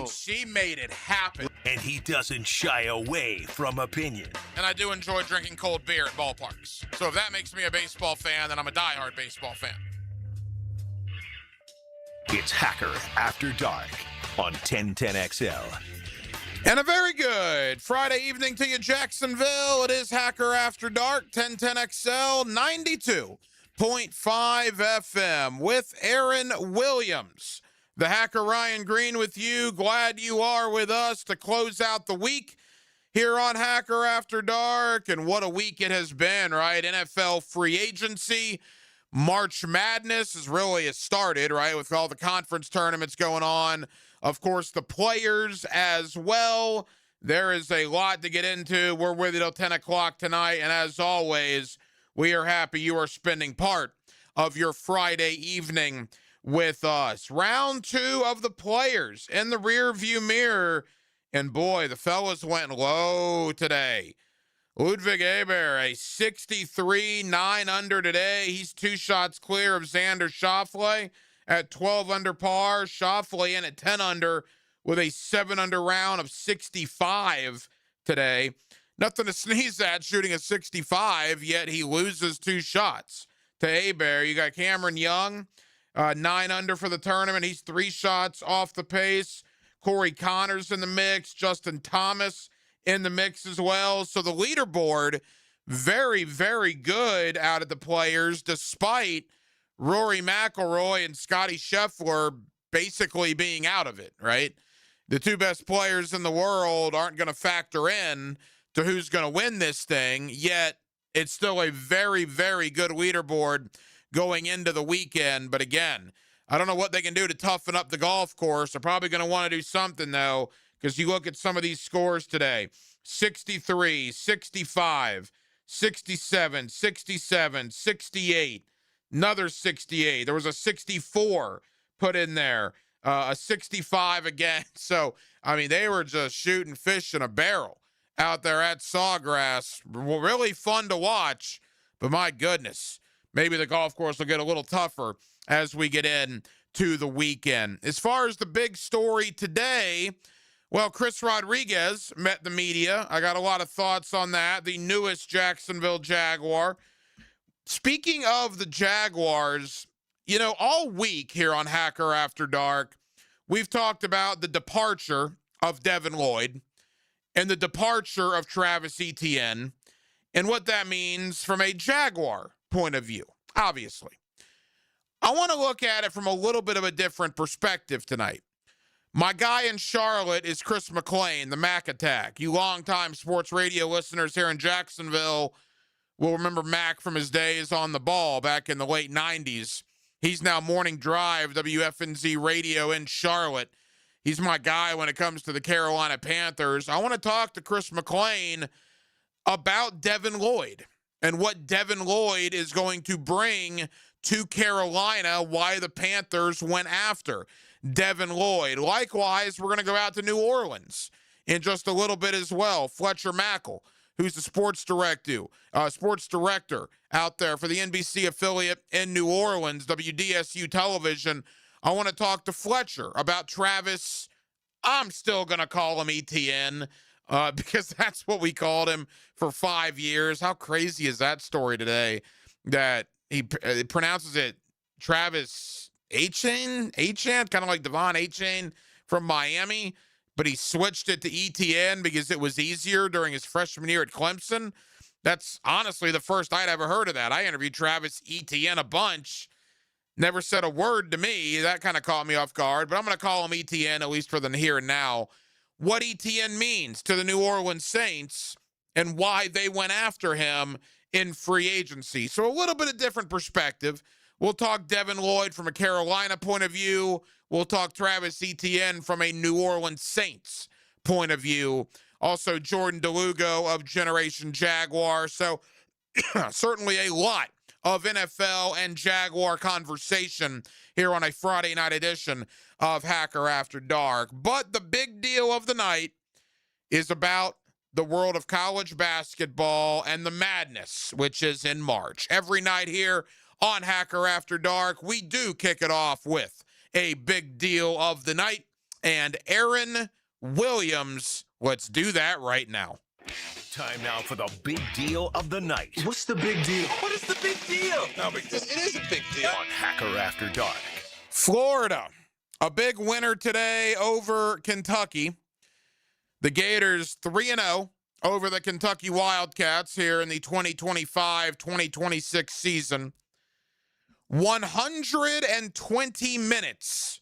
and she made it happen. And he doesn't shy away from opinion. And I do enjoy drinking cold beer at ballparks. So if that makes me a baseball fan, then I'm a diehard baseball fan. It's Hacker After Dark on 1010XL. And a very good Friday evening to you, Jacksonville. It is Hacker After Dark, 1010XL, 92.5 FM with Aaron Williams. The Hacker Ryan Green with you. Glad you are with us to close out the week here on Hacker After Dark. And what a week it has been, right? NFL free agency. March Madness has really started, right, with all the conference tournaments going on. Of course, the players as well. There is a lot to get into. We're with you till 10 o'clock tonight. And as always, we are happy you are spending part of your Friday evening with us. Round 2 of the players in the rearview mirror. And boy, the fellas went low today. Ludwig Eber, a 63, 9 under today. He's 2 shots clear of Xander Schauffele at 12 under par. Schauffele in at 10 under with a 7 under round of 65 today. Nothing to sneeze at shooting a 65, yet he loses 2 shots to Eber. You got Cameron Young, 9 under for the tournament. He's 3 shots off the pace. Corey Connors in the mix. Justin Thomas in the mix as well. So the leaderboard, very, very good out of the players, despite Rory McIlroy and Scotty Scheffler basically being out of it, right? The 2 best players in the world aren't going to factor in to who's going to win this thing, yet it's still a very, very good leaderboard going into the weekend. But again, I don't know what they can do to toughen up the golf course. They're probably going to want to do something, though, because you look at some of these scores today, 63, 65, 67, 67, 68, another 68. There was a 64 put in there, a 65 again. So, I mean, they were just shooting fish in a barrel out there at Sawgrass. Really fun to watch, but my goodness, maybe the golf course will get a little tougher as we get in to the weekend. As far as the big story today, well, Chris Rodriguez met the media. I got a lot of thoughts on that. The newest Jacksonville Jaguar. Speaking of the Jaguars, you know, all week here on Hacker After Dark, we've talked about the departure of Devin Lloyd and the departure of Travis Etienne and what that means from a Jaguar point of view, obviously. I want to look at it from a little bit of a different perspective tonight. My guy in Charlotte is Chris McLean, the Mac Attack. You longtime sports radio listeners here in Jacksonville will remember Mac from his days on the ball back in the late 90s. He's now Morning Drive, WFNZ Radio in Charlotte. He's my guy when it comes to the Carolina Panthers. I want to talk to Chris McLean about Devin Lloyd and what Devin Lloyd is going to bring to Carolina, why the Panthers went after Devin Lloyd. Likewise, we're going to go out to New Orleans in just a little bit as well. Fletcher Mackel, who's the sports director out there for the NBC affiliate in New Orleans, WDSU Television. I want to talk to Fletcher about Travis. I'm still going to call him Etienne because that's what we called him for 5 years. How crazy is that story today that he pronounces it Travis Etienne, kind of like Devon Etienne from Miami, but he switched it to Etienne because it was easier during his freshman year at Clemson. That's honestly the first I'd ever heard of that. I interviewed Travis Etienne a bunch. Never said a word to me. That kind of caught me off guard, but I'm going to call him Etienne, at least for the here and now. What Etienne means to the New Orleans Saints and why they went after him in free agency. So a little bit of different perspective. We'll talk Devin Lloyd from a Carolina point of view. We'll talk Travis Etienne from a New Orleans Saints point of view. Also, Jordan DeLugo of Generation Jaguar. So certainly a lot of NFL and Jaguar conversation here on a Friday night edition of Hacker After Dark. But the big deal of the night is about the world of college basketball and the madness, which is in March. Every night here on Hacker After Dark, we do kick it off with a big deal of the night. and Aaron Williams. Let's do that right now. Time now for the big deal of the night What's the big deal? What is the big deal? No big deal. It is a big deal. on Hacker After Dark. Florida, a big winner today over Kentucky. The Gators 3-0 over the Kentucky Wildcats here in the 2025-2026 season. 120 minutes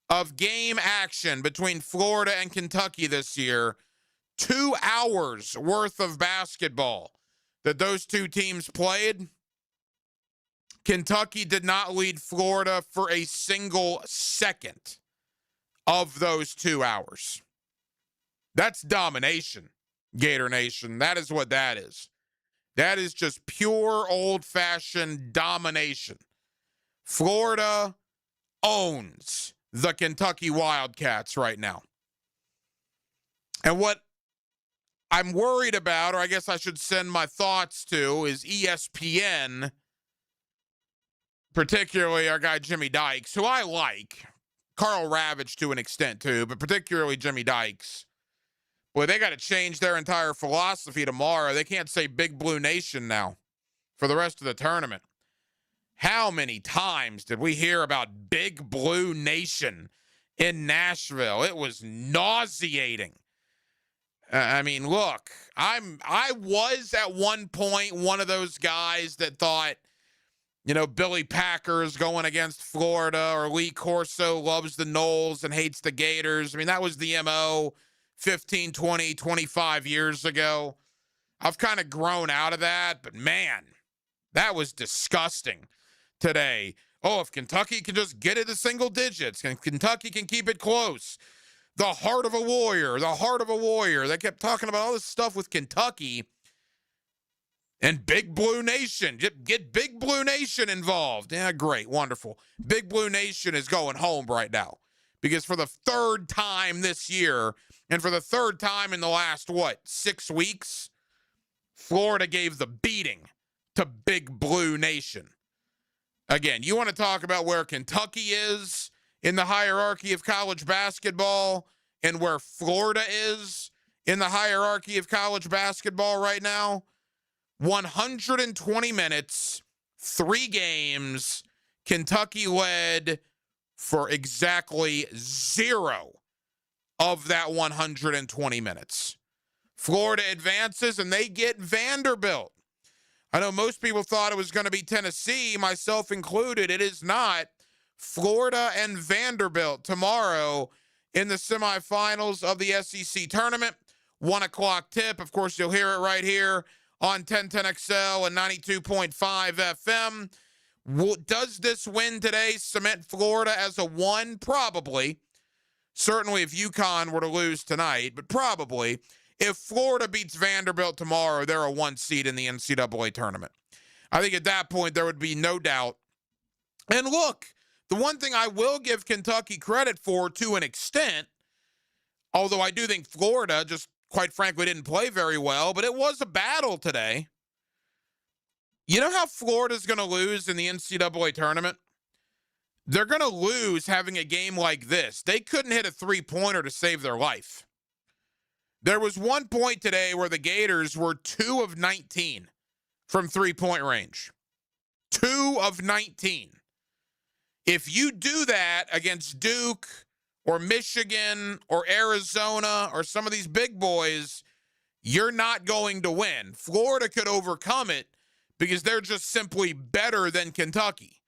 of game action between Florida and Kentucky this year. 2 hours worth of basketball that those two teams played. Kentucky did not lead Florida for a single second of those 2 hours. That's domination, Gator Nation. That is what that is. That is just pure old-fashioned domination. Florida owns the Kentucky Wildcats right now. And what I'm worried about, or I guess I should send my thoughts to, is ESPN, particularly our guy Jimmy Dykes, who I like. Carl Ravage to an extent too, but particularly Jimmy Dykes. Boy, they got to change their entire philosophy tomorrow. They can't say Big Blue Nation now for the rest of the tournament. How many times did we hear about Big Blue Nation in Nashville? It was nauseating. I mean, look, I was at one point one of those guys that thought, you know, Billy Packer's going against Florida, or Lee Corso loves the Noles and hates the Gators. I mean, that was the MO 15, 20, 25 years ago. I've kind of grown out of that, but man, that was disgusting today. Oh, if Kentucky can just get it to single digits, and Kentucky can keep it close. The heart of a warrior, the heart of a warrior. They kept talking about all this stuff with Kentucky and Big Blue Nation. Get Big Blue Nation involved. Yeah, great, wonderful. Big Blue Nation is going home right now because for the third time this year and for the third time in the last, 6 weeks, Florida gave the beating to Big Blue Nation. Again, you want to talk about where Kentucky is in the hierarchy of college basketball and where Florida is in the hierarchy of college basketball right now? 120 minutes, 3 games, Kentucky led for exactly 0 of that 120 minutes. Florida advances and they get Vanderbilt. I know most people thought it was going to be Tennessee, myself included. It is not. Florida and Vanderbilt tomorrow in the semifinals of the SEC tournament. 1 o'clock tip. Of course, you'll hear it right here on 1010XL and 92.5 FM. Does this win today cement Florida as a 1? Probably. Certainly if UConn were to lose tonight, but probably. If Florida beats Vanderbilt tomorrow, they're a 1 seed in the NCAA tournament. I think at that point there would be no doubt. And look, the one thing I will give Kentucky credit for to an extent, although I do think Florida just quite frankly didn't play very well, but it was a battle today. You know how Florida's going to lose in the NCAA tournament? They're going to lose having a game like this. They couldn't hit a three-pointer to save their life. There was one point today where the Gators were 2 of 19 from three-point range. 2 of 19. If you do that against Duke or Michigan or Arizona or some of these big boys, you're not going to win. Florida could overcome it because they're just simply better than Kentucky.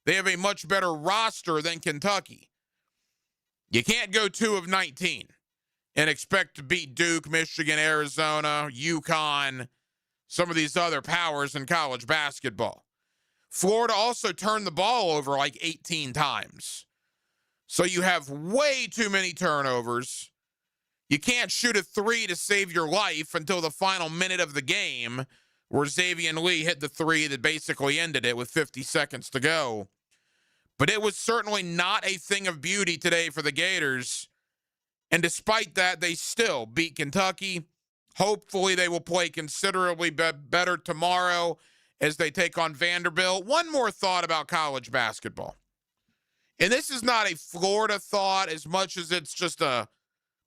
They have a much better roster than Kentucky. You can't go 2 of 19 and expect to beat Duke, Michigan, Arizona, UConn, some of these other powers in college basketball. Florida also turned the ball over like 18 times. So you have way too many turnovers. You can't shoot a 3 to save your life until the final minute of the game, where Xavier Lee hit the 3 that basically ended it with 50 seconds to go. But it was certainly not a thing of beauty today for the Gators. And despite that, they still beat Kentucky. Hopefully they will play considerably better tomorrow as they take on Vanderbilt. One more thought about college basketball. And this is not a Florida thought as much as it's just a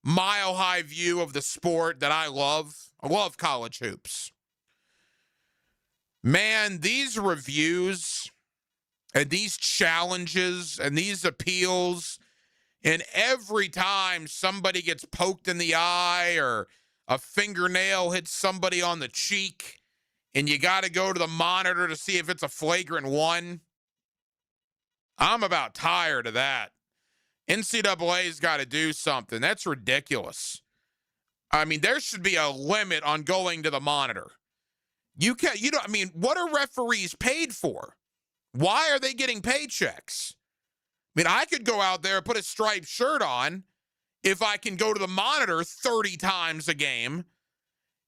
mile-high view of the sport that I love. I love college hoops. Man, these reviews and these challenges and these appeals, and every time somebody gets poked in the eye or a fingernail hits somebody on the cheek and you got to go to the monitor to see if it's a flagrant one, I'm about tired of that. NCAA's got to do something. That's ridiculous. I mean, there should be a limit on going to the monitor. What are referees paid for? Why are they getting paychecks? I mean, I could go out there and put a striped shirt on if I can go to the monitor 30 times a game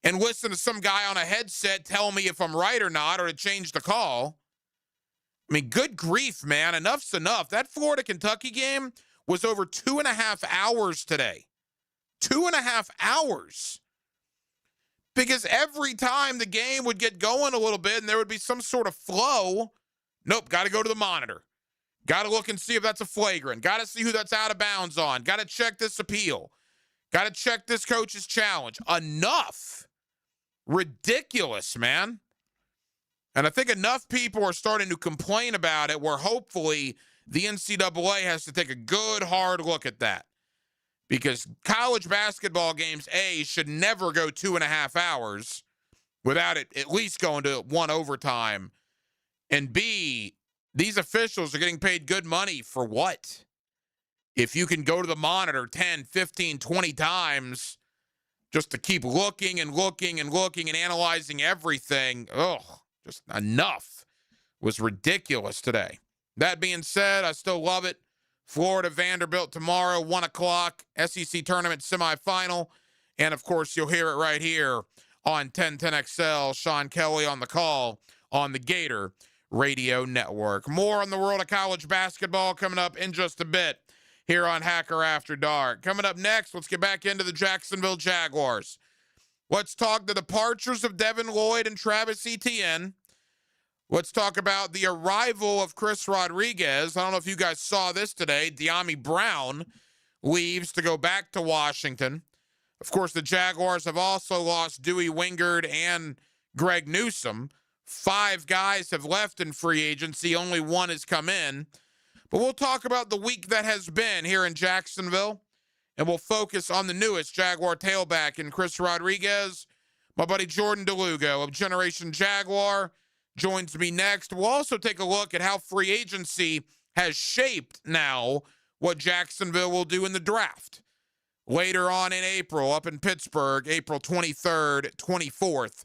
and listen to some guy on a headset tell me if I'm right or not, or to change the call. I mean, good grief, man. Enough's enough. That Florida-Kentucky game was over 2.5 hours today. 2.5 hours. Because every time the game would get going a little bit and there would be some sort of flow, nope, got to go to the monitor. Got to look and see if that's a flagrant. Got to see who that's out of bounds on. Got to check this appeal. Got to check this coach's challenge. Enough. Ridiculous, man. And I think enough people are starting to complain about it where hopefully the NCAA has to take a good, hard look at that. Because college basketball games, A, should never go 2.5 hours without it at least going to one overtime. And B, these officials are getting paid good money for what? If you can go to the monitor 10, 15, 20 times just to keep looking and looking and looking and analyzing everything, just enough. Was ridiculous today. That being said, I still love it. Florida Vanderbilt tomorrow, 1 o'clock, SEC tournament semifinal. And, of course, you'll hear it right here on 1010XL. Sean Kelly on the call on the Gator Radio Network. More on the world of college basketball coming up in just a bit here on Hacker After Dark. Coming up next, let's get back into the Jacksonville Jaguars. Let's talk the departures of Devin Lloyd and Travis Etienne. Let's talk about the arrival of Chris Rodriguez. I don't know if you guys saw this today. De'Ami Brown leaves to go back to Washington. Of course, the Jaguars have also lost Dewey Wingard and Greg Newsome. 5 guys have left in free agency. Only 1 has come in. But we'll talk about the week that has been here in Jacksonville, and we'll focus on the newest Jaguar tailback in Chris Rodriguez. My buddy Jordan DeLugo of Generation Jaguar joins me next. We'll also take a look at how free agency has shaped now what Jacksonville will do in the draft. Later on in April, up in Pittsburgh, April 23rd, 24th,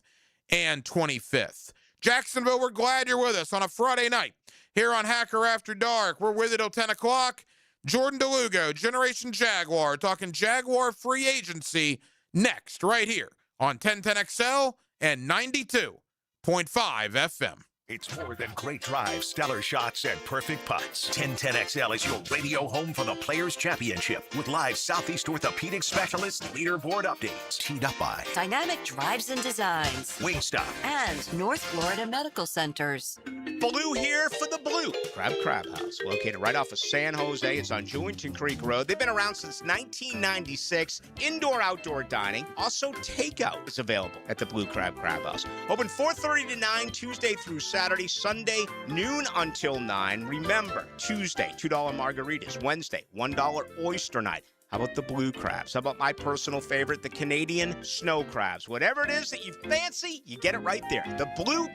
and 25th. Jacksonville, we're glad you're with us on a Friday night here on Hacker After Dark. We're with you till 10 o'clock. Jordan DeLugo, Generation Jaguar, talking Jaguar free agency next, right here on 1010XL and 92.5 FM. It's more than great drives, stellar shots, and perfect putts. 1010XL is your radio home for the Players' Championship with live Southeast Orthopedic Specialist leaderboard updates. Teed up by Dynamic Drives and Designs, Wingstop, and North Florida Medical Centers. Blue here for the Blue Crab House, located right off of San Jose. It's on Jewington Creek Road. They've been around since 1996. Indoor-outdoor dining. Also, takeout is available at the Blue Crab House. Open 4:30 to 9, Tuesday through Saturday. Sunday, noon until 9. Remember, Tuesday, $2 margaritas. Wednesday, $1 oyster night. How about the blue crabs? How about my personal favorite, the Canadian snow crabs? Whatever it is that you fancy, you get it right there. The Blue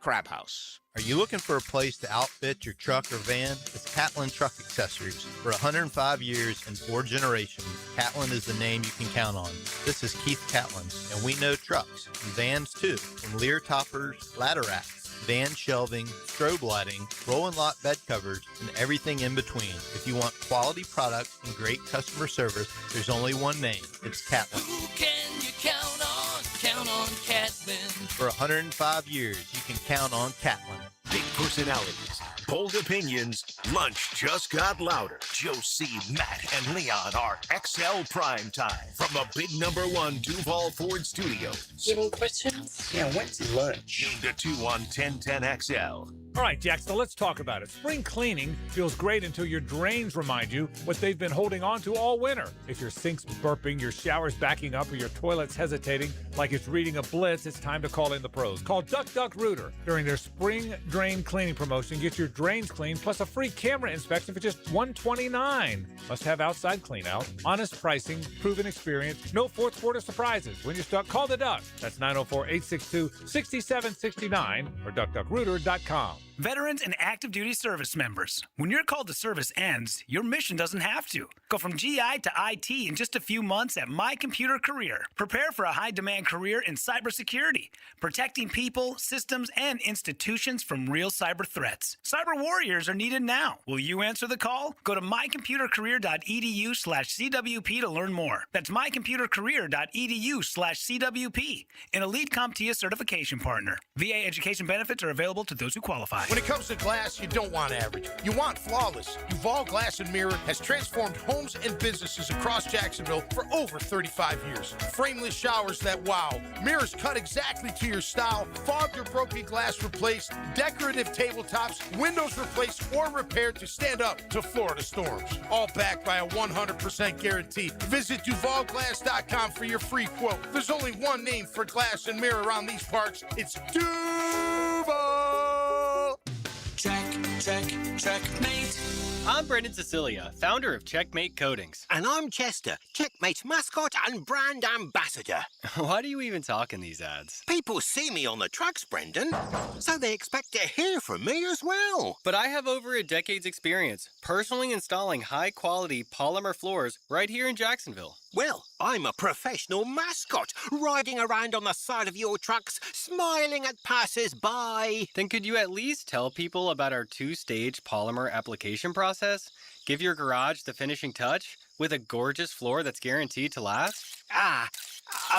Crab House. Are you looking for a place to outfit your truck or van? It's Catlin Truck Accessories. For 105 years and 4 generations, Catlin is the name you can count on. This is Keith Catlin, and we know trucks and vans too. From Lear toppers, ladder racks, van shelving, strobe lighting, roll and lock bed covers, and everything in between. If you want quality products and great customer service, there's only one name. It's Catlin. Who can you count on? Count on Catlin. For 105 years, you can count on Catlin. big personalities, bold opinions. Lunch just got louder. Josie, Matt, and Leon are XL Prime Time from the big #1 Duval Ford Studios. Any questions? Yeah, when's lunch? Noon to 2 on 1010 XL. All right, Jack, so let's talk about it. Spring cleaning feels great until your drains remind you what they've been holding on to all winter. If your sink's burping, your shower's backing up, or your toilet's hesitating like it's reading a blitz, it's time to call in the pros. Call Duck Duck Rooter. During their spring drain cleaning promotion, get your drains cleaned plus a free camera inspection for just $129. Must have outside clean out, honest pricing, proven experience, no fourth quarter surprises. When you're stuck, call the Duck. That's 904-862-6769 or duckduckrooter.com. Veterans and active duty service members, when your call to service ends, your mission doesn't have to. Go from GI to IT in just a few months at My Computer Career. Prepare for a high-demand career in cybersecurity, protecting people, systems, and institutions from real cyber threats. Cyber warriors are needed now. Will you answer the call? Go to mycomputercareer.edu/CWP to learn more. That's mycomputercareer.edu/CWP, an Elite CompTIA certification partner. VA education benefits are available to those who qualify. When it comes to glass, you don't want average. You want flawless. Duval Glass and Mirror has transformed homes and businesses across Jacksonville for over 35 years. Frameless showers that wow. Mirrors cut exactly to your style. Fogged or broken glass replaced. Decorative tabletops. Windows replaced or repaired to stand up to Florida storms. All backed by a 100% guarantee. Visit DuvalGlass.com for your free quote. There's only one name for glass and mirror around these parts. It's Duval. Checkmate. I'm Brendan Cecilia, founder of Checkmate Coatings. And I'm Chester, Checkmate's mascot and brand ambassador. Why do you even talk in these ads? People see me on the trucks, Brendan, so they expect to hear from me as well. But I have over a decade's experience personally installing high-quality polymer floors right here in Jacksonville. Well, I'm a professional mascot, riding around on the side of your trucks, smiling at passers-by. Then could you at least tell people about our two-stage polymer application process? Give your garage the finishing touch with a gorgeous floor that's guaranteed to last? A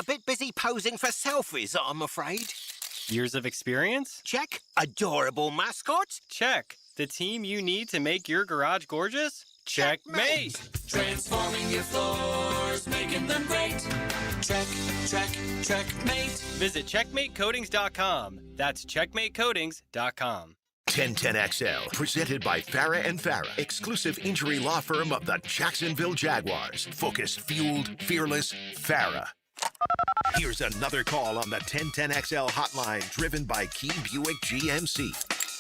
bit busy posing for selfies, I'm afraid. Years of experience? Check. Adorable mascot? Check. The team you need to make your garage gorgeous? Checkmate! Transforming your floors, making them great. Checkmate. Visit CheckmateCoatings.com. That's CheckmateCoatings.com. 1010XL, presented by Farah and Farah, exclusive injury law firm of the Jacksonville Jaguars. Focused, fueled, fearless, Farah. Here's another call on the 1010XL hotline, driven by Key Buick GMC,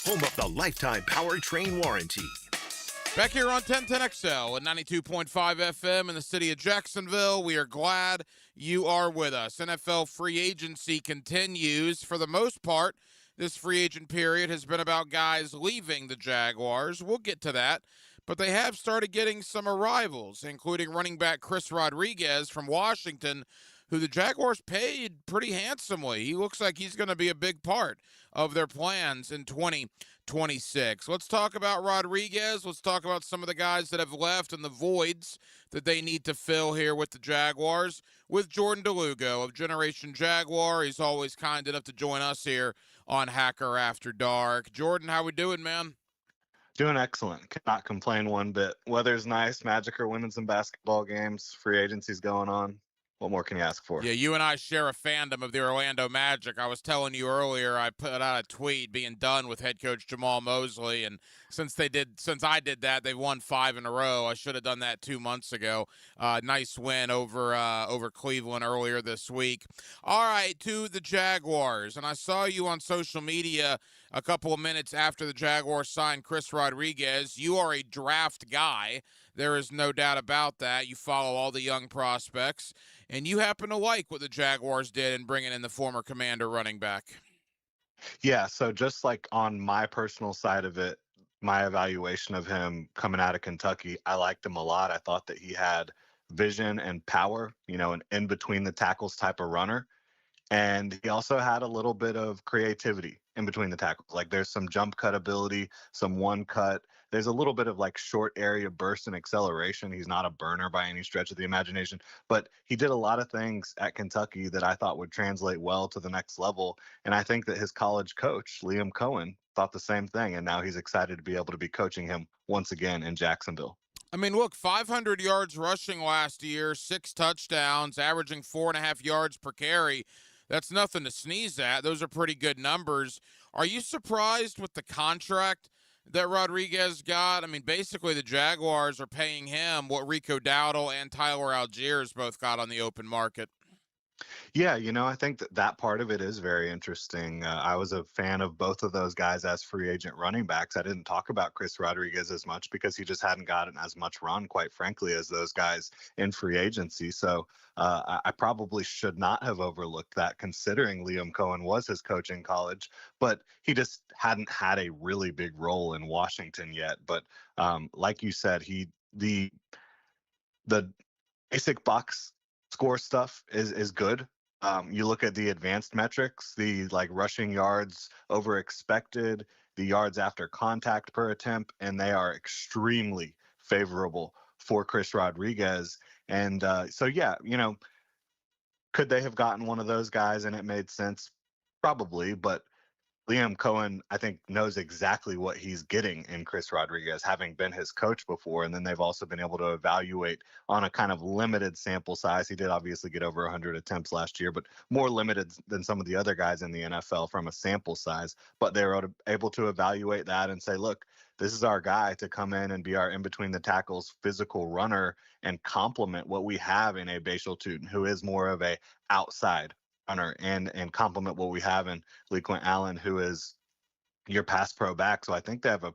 home of the lifetime powertrain warranty. Back here on 1010XL at 92.5 FM in the city of Jacksonville. We are glad you are with us. NFL free agency continues. For the most part, this free agent period has been about guys leaving the Jaguars. We'll get to that. But they have started getting some arrivals, including running back Chris Rodriguez from Washington, who the Jaguars paid pretty handsomely. He looks like he's going to be a big part of their plans in 2026. Let's talk about Rodriguez. Let's talk about some of the guys that have left and the voids that they need to fill here with the Jaguars. With Jordan DeLugo of Generation Jaguar. He's always kind enough to join us here on Hacker After Dark. Jordan, how we doing, man? Doing excellent. Cannot complain one bit. Weather's nice. Magic are winning some basketball games. Free agency's going on. What more can you ask for? Yeah, you and I share a fandom of the Orlando Magic. I was telling you earlier, I put out a tweet being done with head coach Jamal Mosley, and since I did that, they've won 5 in a row. I should have done that 2 months ago. Nice win over Cleveland earlier this week. All right, to the Jaguars, and I saw you on social media a couple of minutes after the Jaguars signed Chris Rodriguez. You are a draft guy. There is no doubt about that. You follow all the young prospects, and you happen to like what the Jaguars did in bringing in the former Commander running back. Yeah, so just like on my personal side of it, my evaluation of him coming out of Kentucky, I liked him a lot. I thought that he had vision and power, an in-between the tackles type of runner. And he also had a little bit of creativity in between the tackles. Like there's some jump cut ability, some one cut. There's a little bit of like short area burst and acceleration. He's not a burner by any stretch of the imagination, but he did a lot of things at Kentucky that I thought would translate well to the next level. And I think that his college coach, Liam Cohen, thought the same thing. And now he's excited to be able to be coaching him once again in Jacksonville. I mean, look, 500 yards rushing last year, 6 touchdowns, averaging 4.5 yards per carry. That's nothing to sneeze at. Those are pretty good numbers. Are you surprised with the contract that Rodriguez got? I mean, basically the Jaguars are paying him what Rico Dowdle and Tyler Algiers both got on the open market. Yeah, I think that part of it is very interesting. I was a fan of both of those guys as free agent running backs. I didn't talk about Chris Rodriguez as much because he just hadn't gotten as much run, quite frankly, as those guys in free agency. So I probably should not have overlooked that, considering Liam Cohen was his coach in college, but he just hadn't had a really big role in Washington yet. But like you said, the basic box score stuff is good. You look at the advanced metrics, the rushing yards over expected, the yards after contact per attempt, and they are extremely favorable for Chris Rodriguez. And so, yeah, could they have gotten one of those guys and it made sense? Probably, but Liam Cohen, I think, knows exactly what he's getting in Chris Rodriguez, having been his coach before. And then they've also been able to evaluate on a kind of limited sample size. He did obviously get over 100 attempts last year, but more limited than some of the other guys in the NFL from a sample size. But they were able to evaluate that and say, look, this is our guy to come in and be our in-between the tackles physical runner and complement what we have in a Bashal Tutin, who is more of a outside runner, and complement what we have in LeQuint Allen, who is your pass pro back. So I think they have a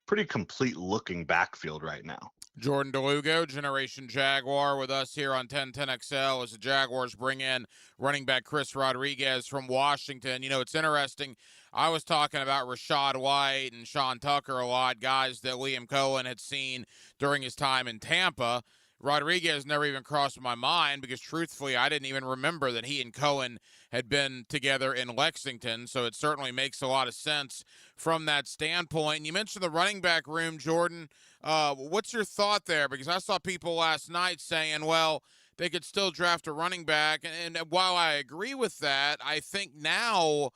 pretty complete looking backfield right now. Jordan DeLugo, Generation Jaguar, with us here on 1010XL as the Jaguars bring in running back Chris Rodriguez from Washington. It's interesting. I was talking about Rachaad White and Sean Tucker a lot, guys that Liam Cohen had seen during his time in Tampa. Rodriguez never even crossed my mind because, truthfully, I didn't even remember that he and Cohen had been together in Lexington, so it certainly makes a lot of sense from that standpoint. You mentioned the running back room, Jordan. What's your thought there? Because I saw people last night saying, well, they could still draft a running back, and while I agree with that, I think now,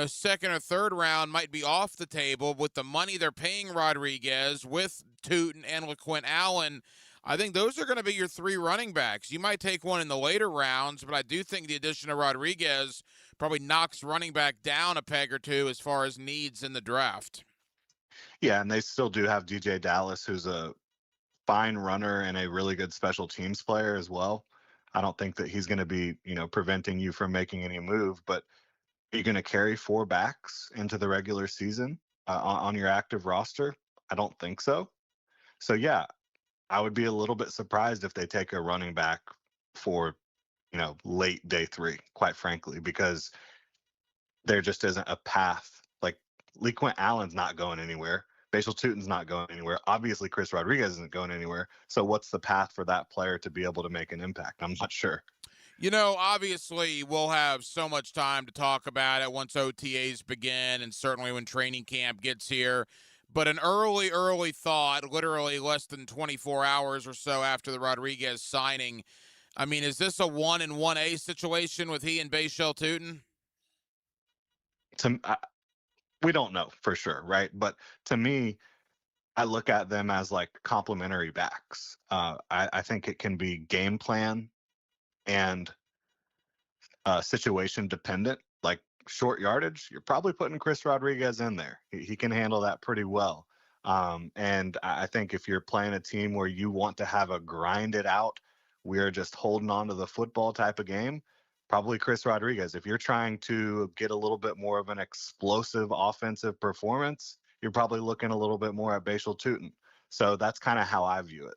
second or third round might be off the table with the money they're paying Rodriguez with Tutin and LeQuint Allen. I think those are going to be your three running backs. You might take one in the later rounds, but I do think the addition of Rodriguez probably knocks running back down a peg or two as far as needs in the draft. Yeah, and they still do have DJ Dallas, who's a fine runner and a really good special teams player as well. I don't think that he's going to be, preventing you from making any move, but are you going to carry four backs into the regular season on your active roster? I don't think so. So, yeah, I would be a little bit surprised if they take a running back for, late day three, quite frankly, because there just isn't a path. Like LeQuint Allen's not going anywhere. Bashal Tutin's not going anywhere. Obviously, Chris Rodriguez isn't going anywhere. So what's the path for that player to be able to make an impact? I'm not sure. Obviously, we'll have so much time to talk about it once OTAs begin and certainly when training camp gets here. But an early thought, literally less than 24 hours or so after the Rodriguez signing. I mean, is this a 1 and 1A situation with he and Bashal Tutin? We don't know for sure, right? But to me, I look at them as like complementary backs. I think it can be game plan and situation dependent. Like short yardage, you're probably putting Chris Rodriguez in there. He can handle that pretty well. And I think if you're playing a team where you want to have a grind it out, we're just holding on to the football type of game, probably Chris Rodriguez. If you're trying to get a little bit more of an explosive offensive performance, you're probably looking a little bit more at Bashal Tutin. So that's kind of how I view it.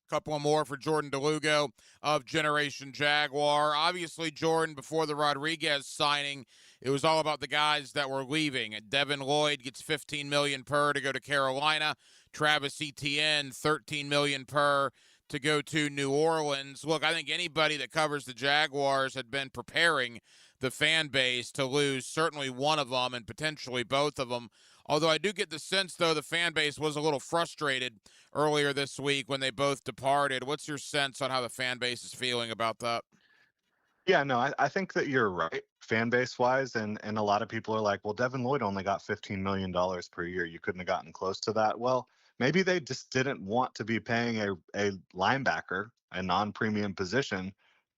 Couple more for Jordan DeLugo of Generation Jaguar. Obviously, Jordan, before the Rodriguez signing, it was all about the guys that were leaving. Devin Lloyd gets $15 million per to go to Carolina. Travis Etienne, $13 million per to go to New Orleans. Look, I think anybody that covers the Jaguars had been preparing the fan base to lose certainly one of them and potentially both of them. Although I do get the sense, though, the fan base was a little frustrated earlier this week when they both departed. What's your sense on how the fan base is feeling about that? Yeah, no, I think that you're right, fan base wise. And a lot of people are like, well, Devin Lloyd only got $15 million per year. You couldn't have gotten close to that. Well, maybe they just didn't want to be paying a linebacker, a non-premium position,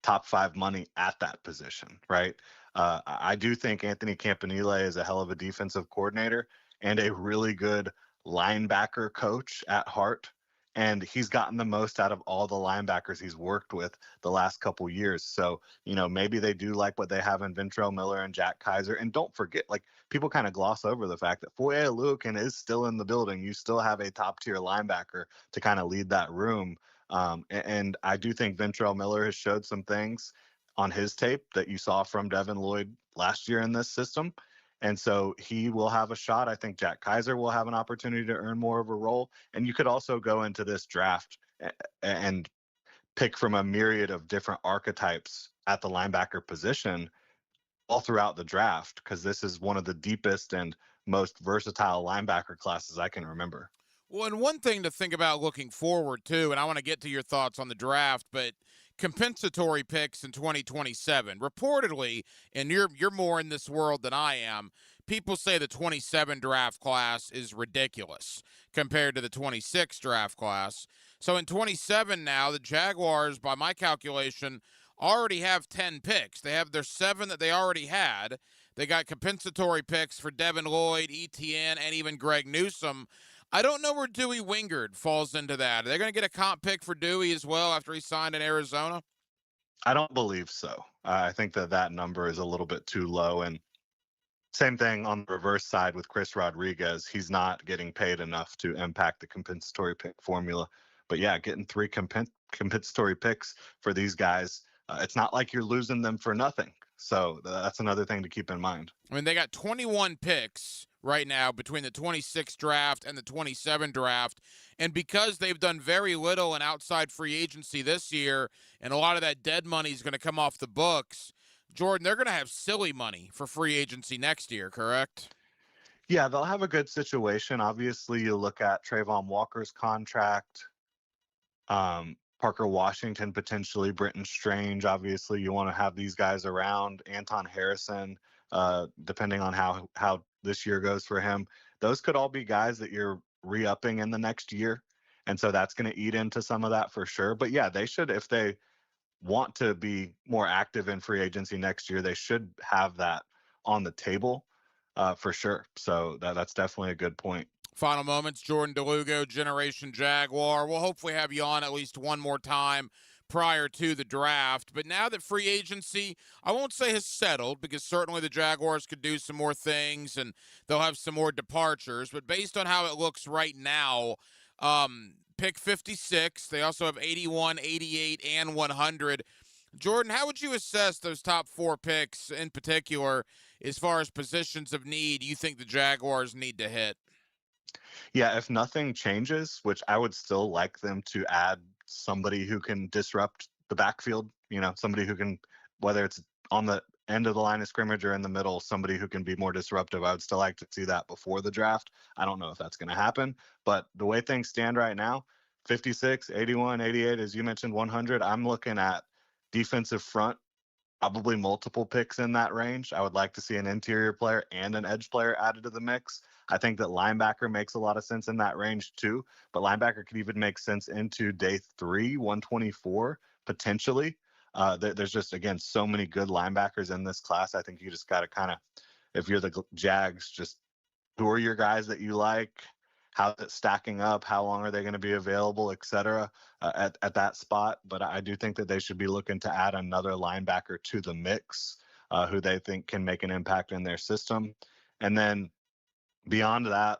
top 5 money at that position, right? I do think Anthony Campanile is a hell of a defensive coordinator and a really good linebacker coach at heart. And he's gotten the most out of all the linebackers he's worked with the last couple years. So, maybe they do like what they have in Ventrell Miller and Jack Kaiser. And don't forget, like, people kind of gloss over the fact that Foye Oluokun is still in the building. You still have a top tier linebacker to kind of lead that room. And I do think Ventrell Miller has showed some things on his tape that you saw from Devin Lloyd last year in this system. And so he will have a shot. I think Jack Kaiser will have an opportunity to earn more of a role. And you could also go into this draft and pick from a myriad of different archetypes at the linebacker position all throughout the draft, because this is one of the deepest and most versatile linebacker classes I can remember. Well, and one thing to think about looking forward to, and I want to get to your thoughts on the draft, but compensatory picks in 2027. Reportedly, and you're more in this world than I am, people say the 27 draft class is ridiculous compared to the 26 draft class. So in 27 now, the Jaguars, by my calculation, already have 10 picks. They have their 7 that they already had. They got compensatory picks for Devin Lloyd, Etienne, and even Greg Newsome. I don't know where Dewey Wingard falls into that. Are they going to get a comp pick for Dewey as well after he signed in Arizona? I don't believe so. I think that number is a little bit too low. And same thing on the reverse side with Chris Rodriguez. He's not getting paid enough to impact the compensatory pick formula. But yeah, getting 3 compensatory picks for these guys, it's not like you're losing them for nothing. So that's another thing to keep in mind. I mean, they got 21 picks right now between the 26 draft and the 27 draft. And because they've done very little in outside free agency this year, and a lot of that dead money is going to come off the books, Jordan, they're going to have silly money for free agency next year, correct? Yeah, they'll have a good situation. Obviously, you look at Trayvon Walker's contract, Parker Washington, potentially Brenton Strange. Obviously, you want to have these guys around. Anton Harrison, depending on how this year goes for him. Those could all be guys that you're re-upping in the next year. And so that's going to eat into some of that for sure. But yeah, they should, if they want to be more active in free agency next year, they should have that on the table for sure. So that's definitely a good point. Final moments, Jordan DeLugo, Generation Jaguar. We'll hopefully have you on at least one more time prior to the draft. But now that free agency, I won't say has settled, because certainly the Jaguars could do some more things and they'll have some more departures. But based on how it looks right now, pick 56, they also have 81, 88, and 100. Jordan, how would you assess those top 4 picks in particular as far as positions of need you think the Jaguars need to hit? Yeah, if nothing changes, which I would still like them to add somebody who can disrupt the backfield, somebody who can, whether it's on the end of the line of scrimmage or in the middle, somebody who can be more disruptive. I would still like to see that before the draft. I don't know if that's going to happen, but the way things stand right now, 56, 81, 88, as you mentioned, 100, I'm looking at defensive front, probably multiple picks in that range. I would like to see an interior player and an edge player added to the mix. I think that linebacker makes a lot of sense in that range too, but linebacker could even make sense into day 3, 124, potentially. There's just, again, so many good linebackers in this class. I think you just got to kind of, if you're the Jags, just who are your guys that you like? How's it stacking up? How long are they going to be available, et cetera, at that spot? But I do think that they should be looking to add another linebacker to the mix who they think can make an impact in their system. And then beyond that,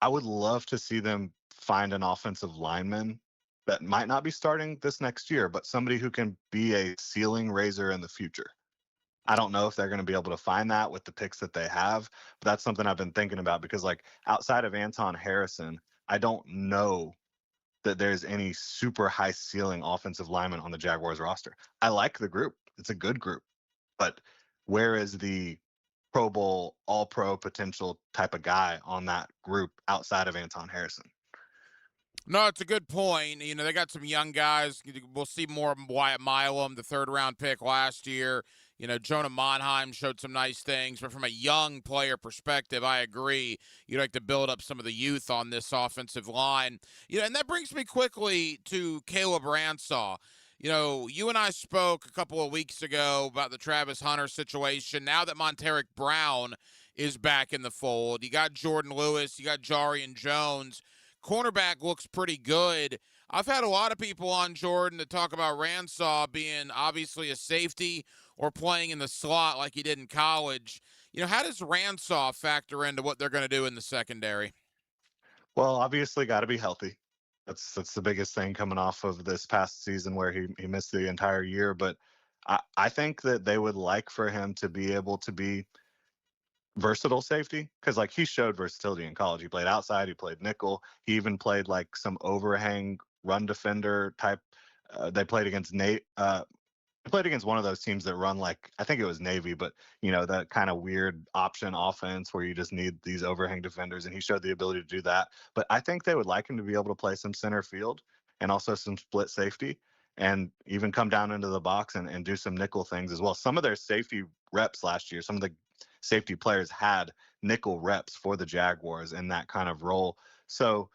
I would love to see them find an offensive lineman that might not be starting this next year, but somebody who can be a ceiling raiser in the future. I don't know if they're going to be able to find that with the picks that they have, but that's something I've been thinking about, because like outside of Anton Harrison, I don't know that there's any super high ceiling offensive lineman on the Jaguars roster. I like the group. It's a good group, but where is the Pro Bowl, all pro potential type of guy on that group outside of Anton Harrison? No, it's a good point. They got some young guys. We'll see more of Wyatt Milam, the 3rd-round pick last year. Jonah Monheim showed some nice things. But from a young player perspective, I agree. You'd like to build up some of the youth on this offensive line. And that brings me quickly to Caleb Ransaw. You know, you and I spoke a couple of weeks ago about the Travis Hunter situation. Now that Monteric Brown is back in the fold, you got Jordan Lewis, you got Jarian Jones. Cornerback looks pretty good. I've had a lot of people on Jordan to talk about Ransaw being obviously a safety or playing in the slot like he did in college. You know, how does Ransaw factor into what they're going to do in the secondary? Well, obviously got to be healthy. That's the biggest thing coming off of this past season where he missed the entire year. But I think that they would like for him to be able to be versatile safety, because like he showed versatility in college. He played outside, he played nickel, he even played like some overhang run defender type. They played against Nate. Played against one of those teams that run like, I think it was Navy, but you know, that kind of weird option offense where you just need these overhang defenders, and he showed the ability to do that. But I think they would like him to be able to play some center field and also some split safety, and even come down into the box and do some nickel things as well. Some of their safety reps last year, some of the safety players had nickel reps for the Jaguars in that kind of role. So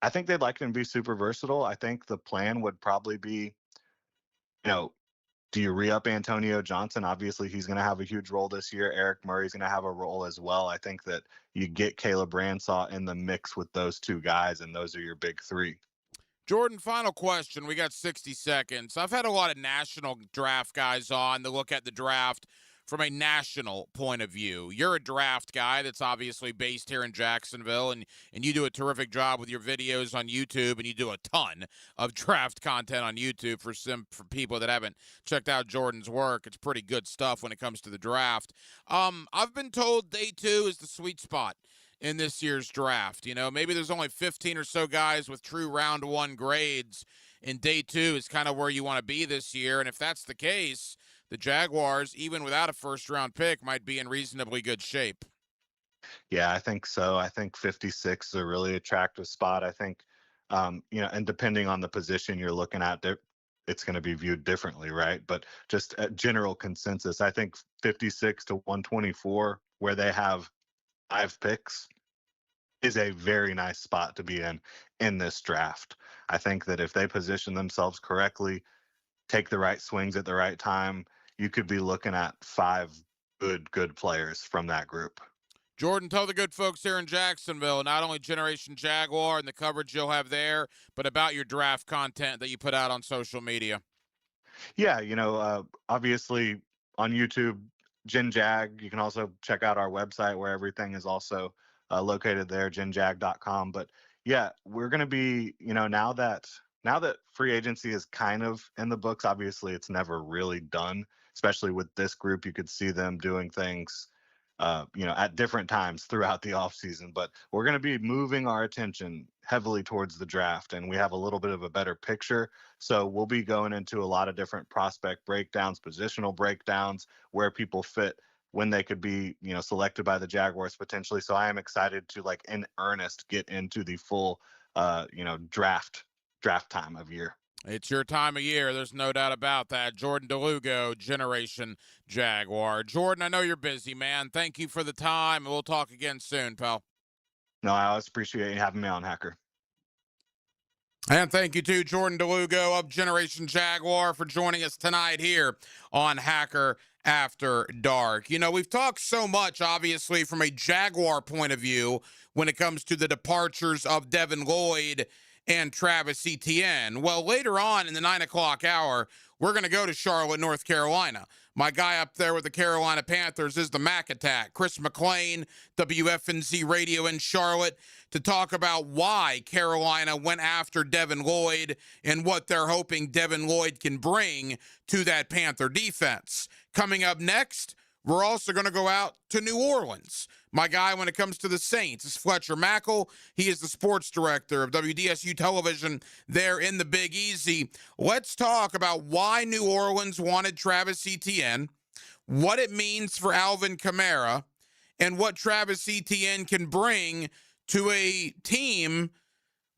I think they'd like him to be super versatile. I think the plan would probably be, you know, do you re-up Antonio Johnson? Obviously, he's going to have a huge role this year. Eric Murray's going to have a role as well. I think that you get Caleb Ransaw in the mix with those two guys, and those are your big three. Jordan, final question. We got 60 seconds. I've had a lot of national draft guys on to look at the draft from a national point of view. You're a draft guy that's obviously based here in Jacksonville, and you do a terrific job with your videos on YouTube, and you do a ton of draft content on YouTube for people that haven't checked out Jordan's work. It's pretty good stuff when it comes to the draft. I've been told day 2 is the sweet spot in this year's draft. You know, maybe there's only 15 or so guys with true round 1 grades, and day 2 is kind of where you want to be this year. And if that's the case, the Jaguars, even without a first-round pick, might be in reasonably good shape. Yeah, I think so. I think 56 is a really attractive spot. I think, you know, and depending on the position you're looking at, it's going to be viewed differently, right? But just a general consensus, I think 56 to 124, where they have 5 picks, is a very nice spot to be in this draft. I think that if they position themselves correctly, take the right swings at the right time, you could be looking at 5 good players from that group. Jordan, tell the good folks here in Jacksonville, not only Generation Jaguar and the coverage you'll have there, but about your draft content that you put out on social media. Yeah, you know, obviously on YouTube, Gen Jag. You can also check out our website where everything is also located there, genjag.com. But yeah, we're going to be, you know, now that free agency is kind of in the books, obviously it's never really done, especially with this group. You could see them doing things, you know, at different times throughout the offseason. But we're going to be moving our attention heavily towards the draft, and we have a little bit of a better picture. So we'll be going into a lot of different prospect breakdowns, positional breakdowns, where people fit, when they could be, you know, selected by the Jaguars potentially. So I am excited to, like, in earnest, get into the full, you know, draft time of year. It's your time of year. There's no doubt about that. Jordan DeLugo, Generation Jaguar. Jordan, I know you're busy, man. Thank you for the time, and we'll talk again soon, pal. No, I always appreciate you having me on, Hacker. And thank you to Jordan DeLugo of Generation Jaguar for joining us tonight here on Hacker After Dark. You know, we've talked so much, obviously, from a Jaguar point of view when it comes to the departures of Devin Lloyd and Travis Etienne. Well, later on in the 9 o'clock hour, we're going to go to Charlotte, North Carolina. My guy up there with the Carolina Panthers is the Mac Attack, Chris McLean, WFNZ Radio in Charlotte, to talk about why Carolina went after Devin Lloyd and what they're hoping Devin Lloyd can bring to that Panther defense. Coming up next, we're also going to go out to New Orleans. My guy, when it comes to the Saints, is Fletcher Mackel. He is the sports director of WDSU Television there in the Big Easy. Let's talk about why New Orleans wanted Travis Etienne, what it means for Alvin Kamara, and what Travis Etienne can bring to a team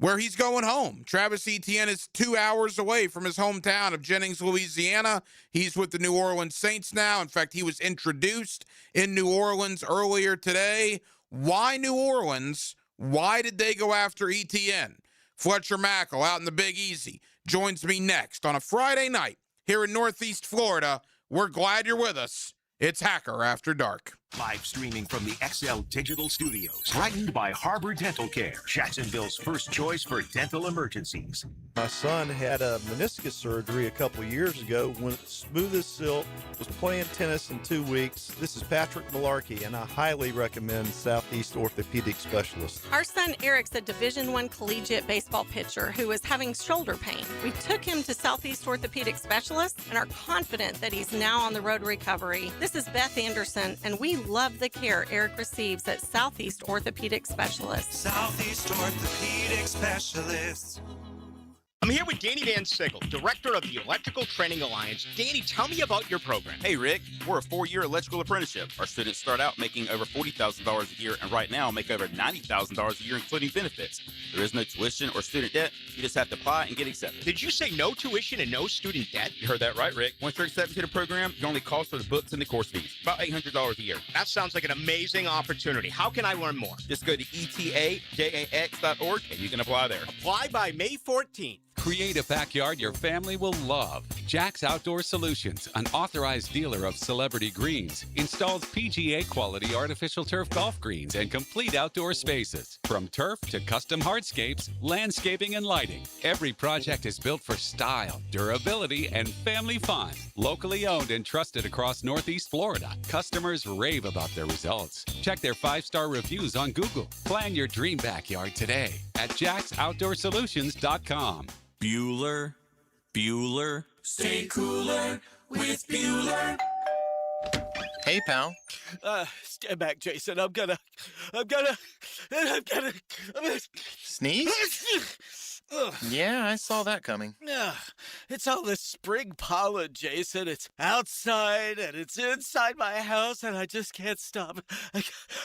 where he's going home. Travis Etienne is 2 hours away from his hometown of Jennings, Louisiana. He's with the New Orleans Saints now. In fact, he was introduced in New Orleans earlier today. Why New Orleans? Why did they go after Etienne? Fletcher Mackel out in the Big Easy. joins me next on a Friday night here in Northeast Florida. We're glad you're with us. It's Hacker After Dark. Live streaming from the XL Digital Studios. Brightened by Harbor Dental Care, Jacksonville's first choice for dental emergencies. My son had a meniscus surgery a couple years ago. Went smooth as silk, was playing tennis in 2 weeks. This is Patrick Malarkey, and I highly recommend Southeast Orthopedic Specialists. Our son Eric's a Division I collegiate baseball pitcher who is having shoulder pain. We took him to Southeast Orthopedic Specialists and are confident that he's now on the road to recovery. This is Beth Anderson, and we love the care Eric receives at Southeast Orthopedic Specialists. Southeast Orthopedic Specialists. I'm here with Danny Van Sickle, Director of the Electrical Training Alliance. Danny, tell me about your program. Hey, Rick. We're a 4-year electrical apprenticeship. Our students start out making over $40,000 a year, and right now make over $90,000 a year, including benefits. There is no tuition or student debt. You just have to apply and get accepted. Did you say no tuition and no student debt? You heard that right, Rick. Once you're accepted to the program, your only cost for the books and the course fees. About $800 a year. That sounds like an amazing opportunity. How can I learn more? Just go to etajax.org and you can apply there. Apply by May 14th. Create a backyard your family will love. Jack's Outdoor Solutions, an authorized dealer of Celebrity Greens, installs PGA quality artificial turf golf greens and complete outdoor spaces. From turf to custom hardscapes, landscaping, and lighting, every project is built for style, durability, and family fun. Locally owned and trusted across Northeast Florida, customers rave about their results. Check their 5-star reviews on Google. Plan your dream backyard today at jacksoutdoorsolutions.com. Bueller. Stay cooler with Bueller. Hey, pal. Stand back, Jason. I'm gonna Sneeze? Yeah, I saw that coming. It's all this spring pollen, Jason. It's outside and it's inside my house, and I just can't stop.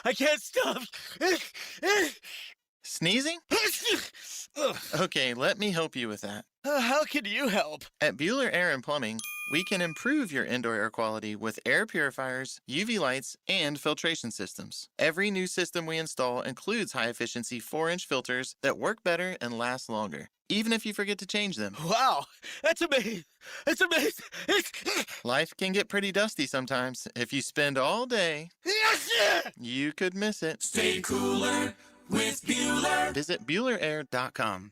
I can't stop. Sneezing? Okay, let me help you with that. How can you help? At Bueller Air and Plumbing, we can improve your indoor air quality with air purifiers, UV lights, and filtration systems. Every new system we install includes high-efficiency 4-inch filters that work better and last longer, even if you forget to change them. Wow, that's amazing. That's amazing. Life can get pretty dusty sometimes. If you spend all day, you could miss it. Stay cooler with Bueller. Visit BuellerAir.com.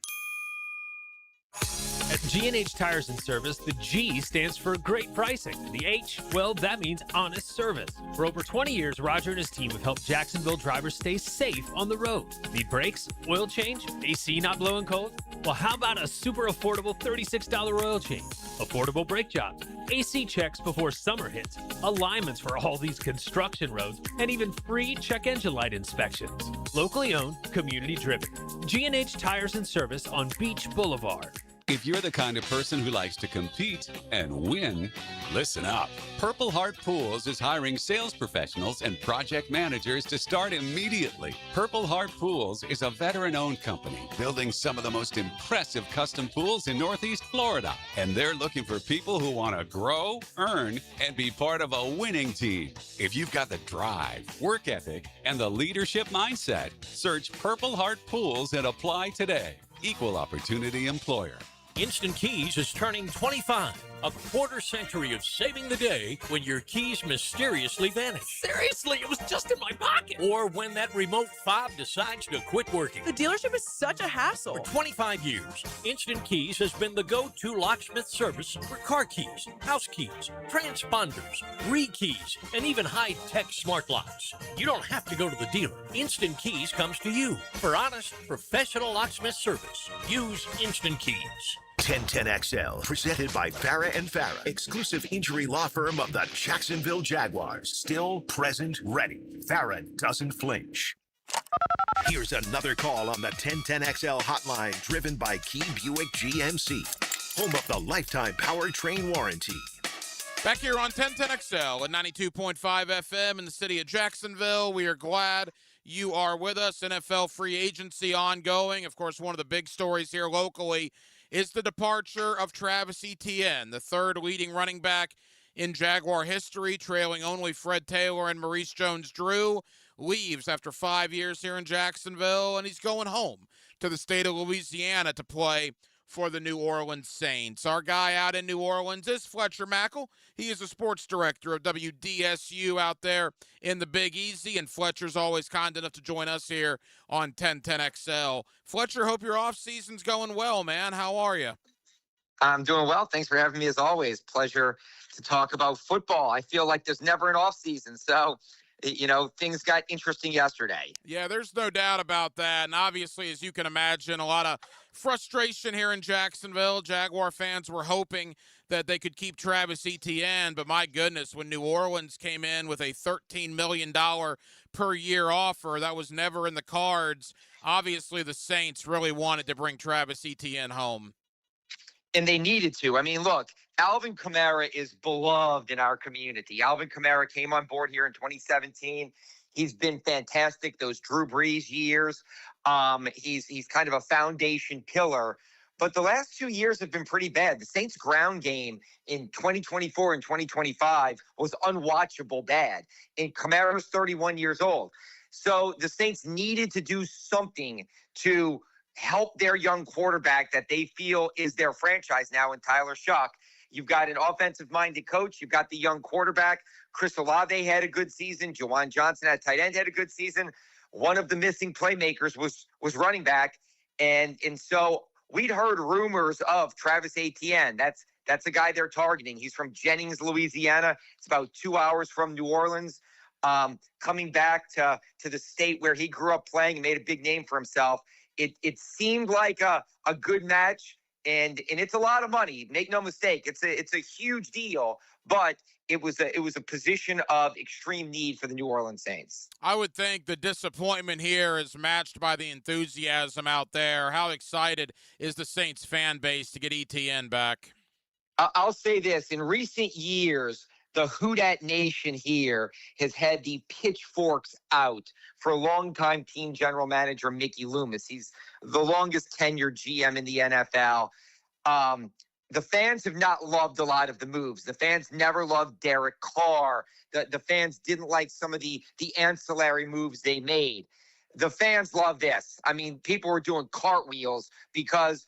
At G&H Tires and Service, the G stands for great pricing. The H, well, that means honest service. For over 20 years, Roger and his team have helped Jacksonville drivers stay safe on the road. Need brakes, oil change, AC not blowing cold? Well, how about a super affordable $36 oil change? Affordable brake jobs, AC checks before summer hits, alignments for all these construction roads, and even free check engine light inspections. Locally owned, community driven. G&H Tires and Service on Beach Boulevard. If you're the kind of person who likes to compete and win, listen up. Purple Heart Pools is hiring sales professionals and project managers to start immediately. Purple Heart Pools is a veteran-owned company building some of the most impressive custom pools in Northeast Florida. And they're looking for people who want to grow, earn, and be part of a winning team. If you've got the drive, work ethic, and the leadership mindset, search Purple Heart Pools and apply today. Equal opportunity employer. Instant Keys is turning 25. A quarter-century of saving the day when your keys mysteriously vanish. Seriously, it was just in my pocket. Or when that remote fob decides to quit working. The dealership is such a hassle. For 25 years, Instant Keys has been the go-to locksmith service for car keys, house keys, transponders, re-keys, and even high-tech smart locks. You don't have to go to the dealer. Instant Keys comes to you for honest, professional locksmith service. Use Instant Keys. 1010XL, presented by Farah and Farah, exclusive injury law firm of the Jacksonville Jaguars. Still, present, ready. Farah doesn't flinch. Here's another call on the 1010XL hotline, driven by Key Buick GMC, home of the lifetime powertrain warranty. Back here on 1010XL at 92.5 FM in the city of Jacksonville. We are glad you are with us. NFL free agency ongoing. Of course, one of the big stories here locally is the departure of Travis Etienne, the third leading running back in Jaguar history, trailing only Fred Taylor and Maurice Jones-Drew. Leaves after 5 years here in Jacksonville, and he's going home to the state of Louisiana to play for the New Orleans Saints. Our guy out in New Orleans is Fletcher Mackel. He is a sports director of WDSU out there in the Big Easy, and Fletcher's always kind enough to join us here on 1010XL. Fletcher, hope your off season's going well, man. How are you? I'm doing well. Thanks for having me as always. Pleasure to talk about football. I feel like there's never an off season, so things got interesting yesterday. Yeah, there's no doubt about that. And obviously, as you can imagine, a lot of frustration here in Jacksonville. Jaguar fans were hoping that they could keep Travis Etienne, but my goodness, when New Orleans came in with a $13 million per year offer, that was never in the cards. Obviously, the Saints really wanted to bring Travis Etienne home. And they needed to. I mean, look, Alvin Kamara is beloved in our community. Alvin Kamara came on board here in 2017. He's been fantastic those Drew Brees years. He's kind of a foundation pillar. But the last 2 years have been pretty bad. The Saints' ground game in 2024 and 2025 was unwatchable bad. And Kamara's 31 years old. So the Saints needed to do something to help their young quarterback that they feel is their franchise now in Tyler Shuck. You've got an offensive-minded coach. You've got the young quarterback. Chris Olave had a good season. Juwan Johnson at tight end had a good season. One of the missing playmakers was running back. And so we'd heard rumors of Travis Etienne. That's a guy they're targeting. He's from Jennings, Louisiana. It's about 2 hours from New Orleans. Coming back to the state where he grew up playing and made a big name for himself. It seemed like a good match, and it's a lot of money. Make no mistake, it's a huge deal, but it was a position of extreme need for the New Orleans Saints. I would think the disappointment here is matched by the enthusiasm out there. How excited is the Saints fan base to get ETN back? I'll say this: in recent years, the Houdat Nation here has had the pitchforks out for longtime team general manager Mickey Loomis. He's the longest tenured GM in the NFL. The fans have not loved a lot of the moves. The fans never loved Derek Carr. The fans didn't like some of the ancillary moves they made. The fans love this. I mean, people were doing cartwheels because,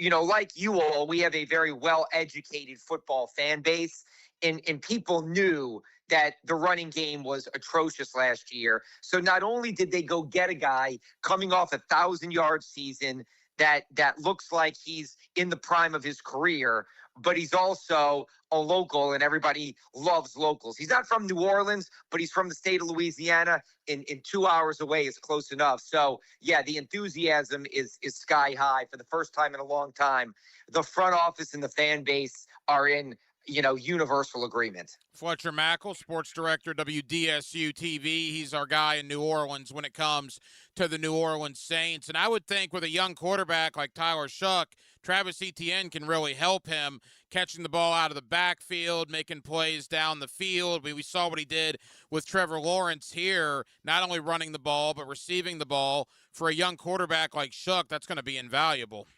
like you all, we have a very well-educated football fan base. And people knew that the running game was atrocious last year. So not only did they go get a guy coming off a 1,000-yard season that looks like he's in the prime of his career, but he's also a local, and everybody loves locals. He's not from New Orleans, but he's from the state of Louisiana, and 2 hours away is close enough. So, yeah, the enthusiasm is sky high for the first time in a long time. The front office and the fan base are in universal agreement. Fletcher Mackel, sports director, WDSU TV. He's our guy in New Orleans when it comes to the New Orleans Saints. And I would think with a young quarterback like Tyler Shuck, Travis Etienne can really help him catching the ball out of the backfield, making plays down the field. We saw what he did with Trevor Lawrence here, not only running the ball, but receiving the ball. For a young quarterback like Shuck, that's going to be invaluable.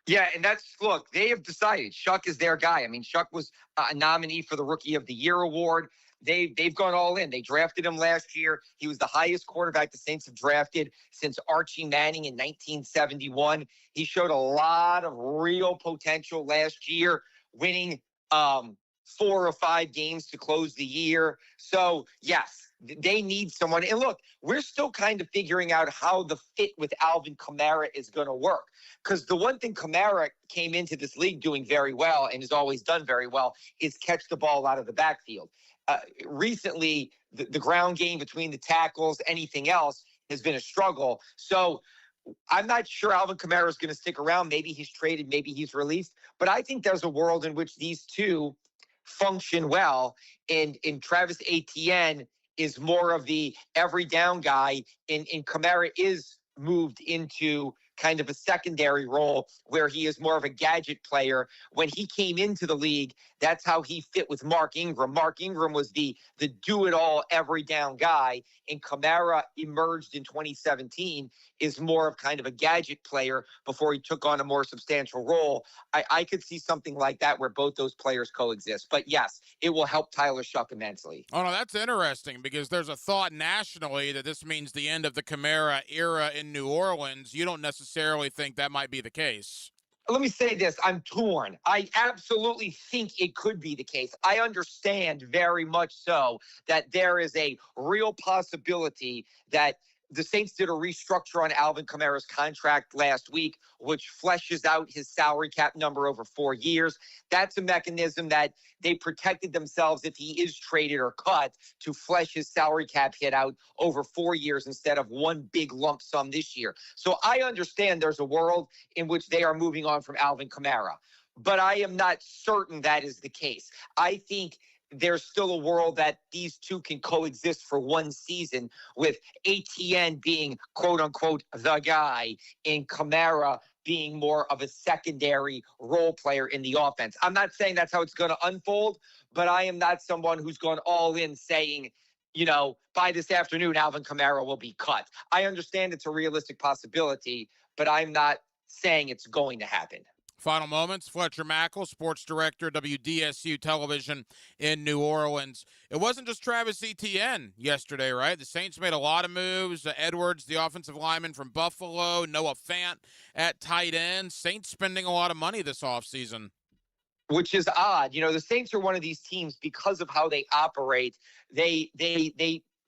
Yeah, and look, they have decided Shuck is their guy. I mean, Shuck was a nominee for the Rookie of the Year award. They've gone all in. They drafted him last year. He was the highest quarterback the Saints have drafted since Archie Manning in 1971. He showed a lot of real potential last year, winning 4 or 5 games to close the year. So, yes, they need someone. And look, we're still kind of figuring out how the fit with Alvin Kamara is going to work. Because the one thing Kamara came into this league doing very well and has always done very well is catch the ball out of the backfield. Recently, the ground game between the tackles, anything else, has been a struggle. So I'm not sure Alvin Kamara is going to stick around. Maybe he's traded, maybe he's released. But I think there's a world in which these two function well. And Travis Etienne is more of the every down guy, and Kamara is moved into kind of a secondary role where he is more of a gadget player. When he came into the league, that's how he fit with Mark Ingram. Mark Ingram was the do-it-all, every down guy, and Kamara emerged in 2017 is more of kind of a gadget player before he took on a more substantial role. I could see something like that where both those players coexist. But yes, it will help Tyler Shuck immensely. Oh, no, that's interesting because there's a thought nationally that this means the end of the Kamara era in New Orleans. You don't necessarily think that might be the case. let me say this. I'm torn. I absolutely think it could be the case. I understand very much so that there is a real possibility that the Saints did a restructure on Alvin Kamara's contract last week, which fleshes out his salary cap number over 4 years. That's a mechanism that they protected themselves if he is traded or cut to flesh his salary cap hit out over 4 years instead of one big lump sum this year. So I understand there's a world in which they are moving on from Alvin Kamara, but I am not certain that is the case. I think there's still a world that these two can coexist for one season, with ATN being, quote unquote, the guy, and Kamara being more of a secondary role player in the offense. I'm not saying that's how it's going to unfold, but I am not someone who's gone all in saying, you know, by this afternoon, Alvin Kamara will be cut. I understand it's a realistic possibility, but I'm not saying it's going to happen. Final moments, Fletcher Mackel, sports director, WDSU Television in New Orleans. It wasn't just Travis Etienne yesterday, right? The Saints made a lot of moves. Edwards, the offensive lineman from Buffalo, Noah Fant at tight end. Saints spending a lot of money this offseason. Which is odd. You know, the Saints are one of these teams because of how they operate. They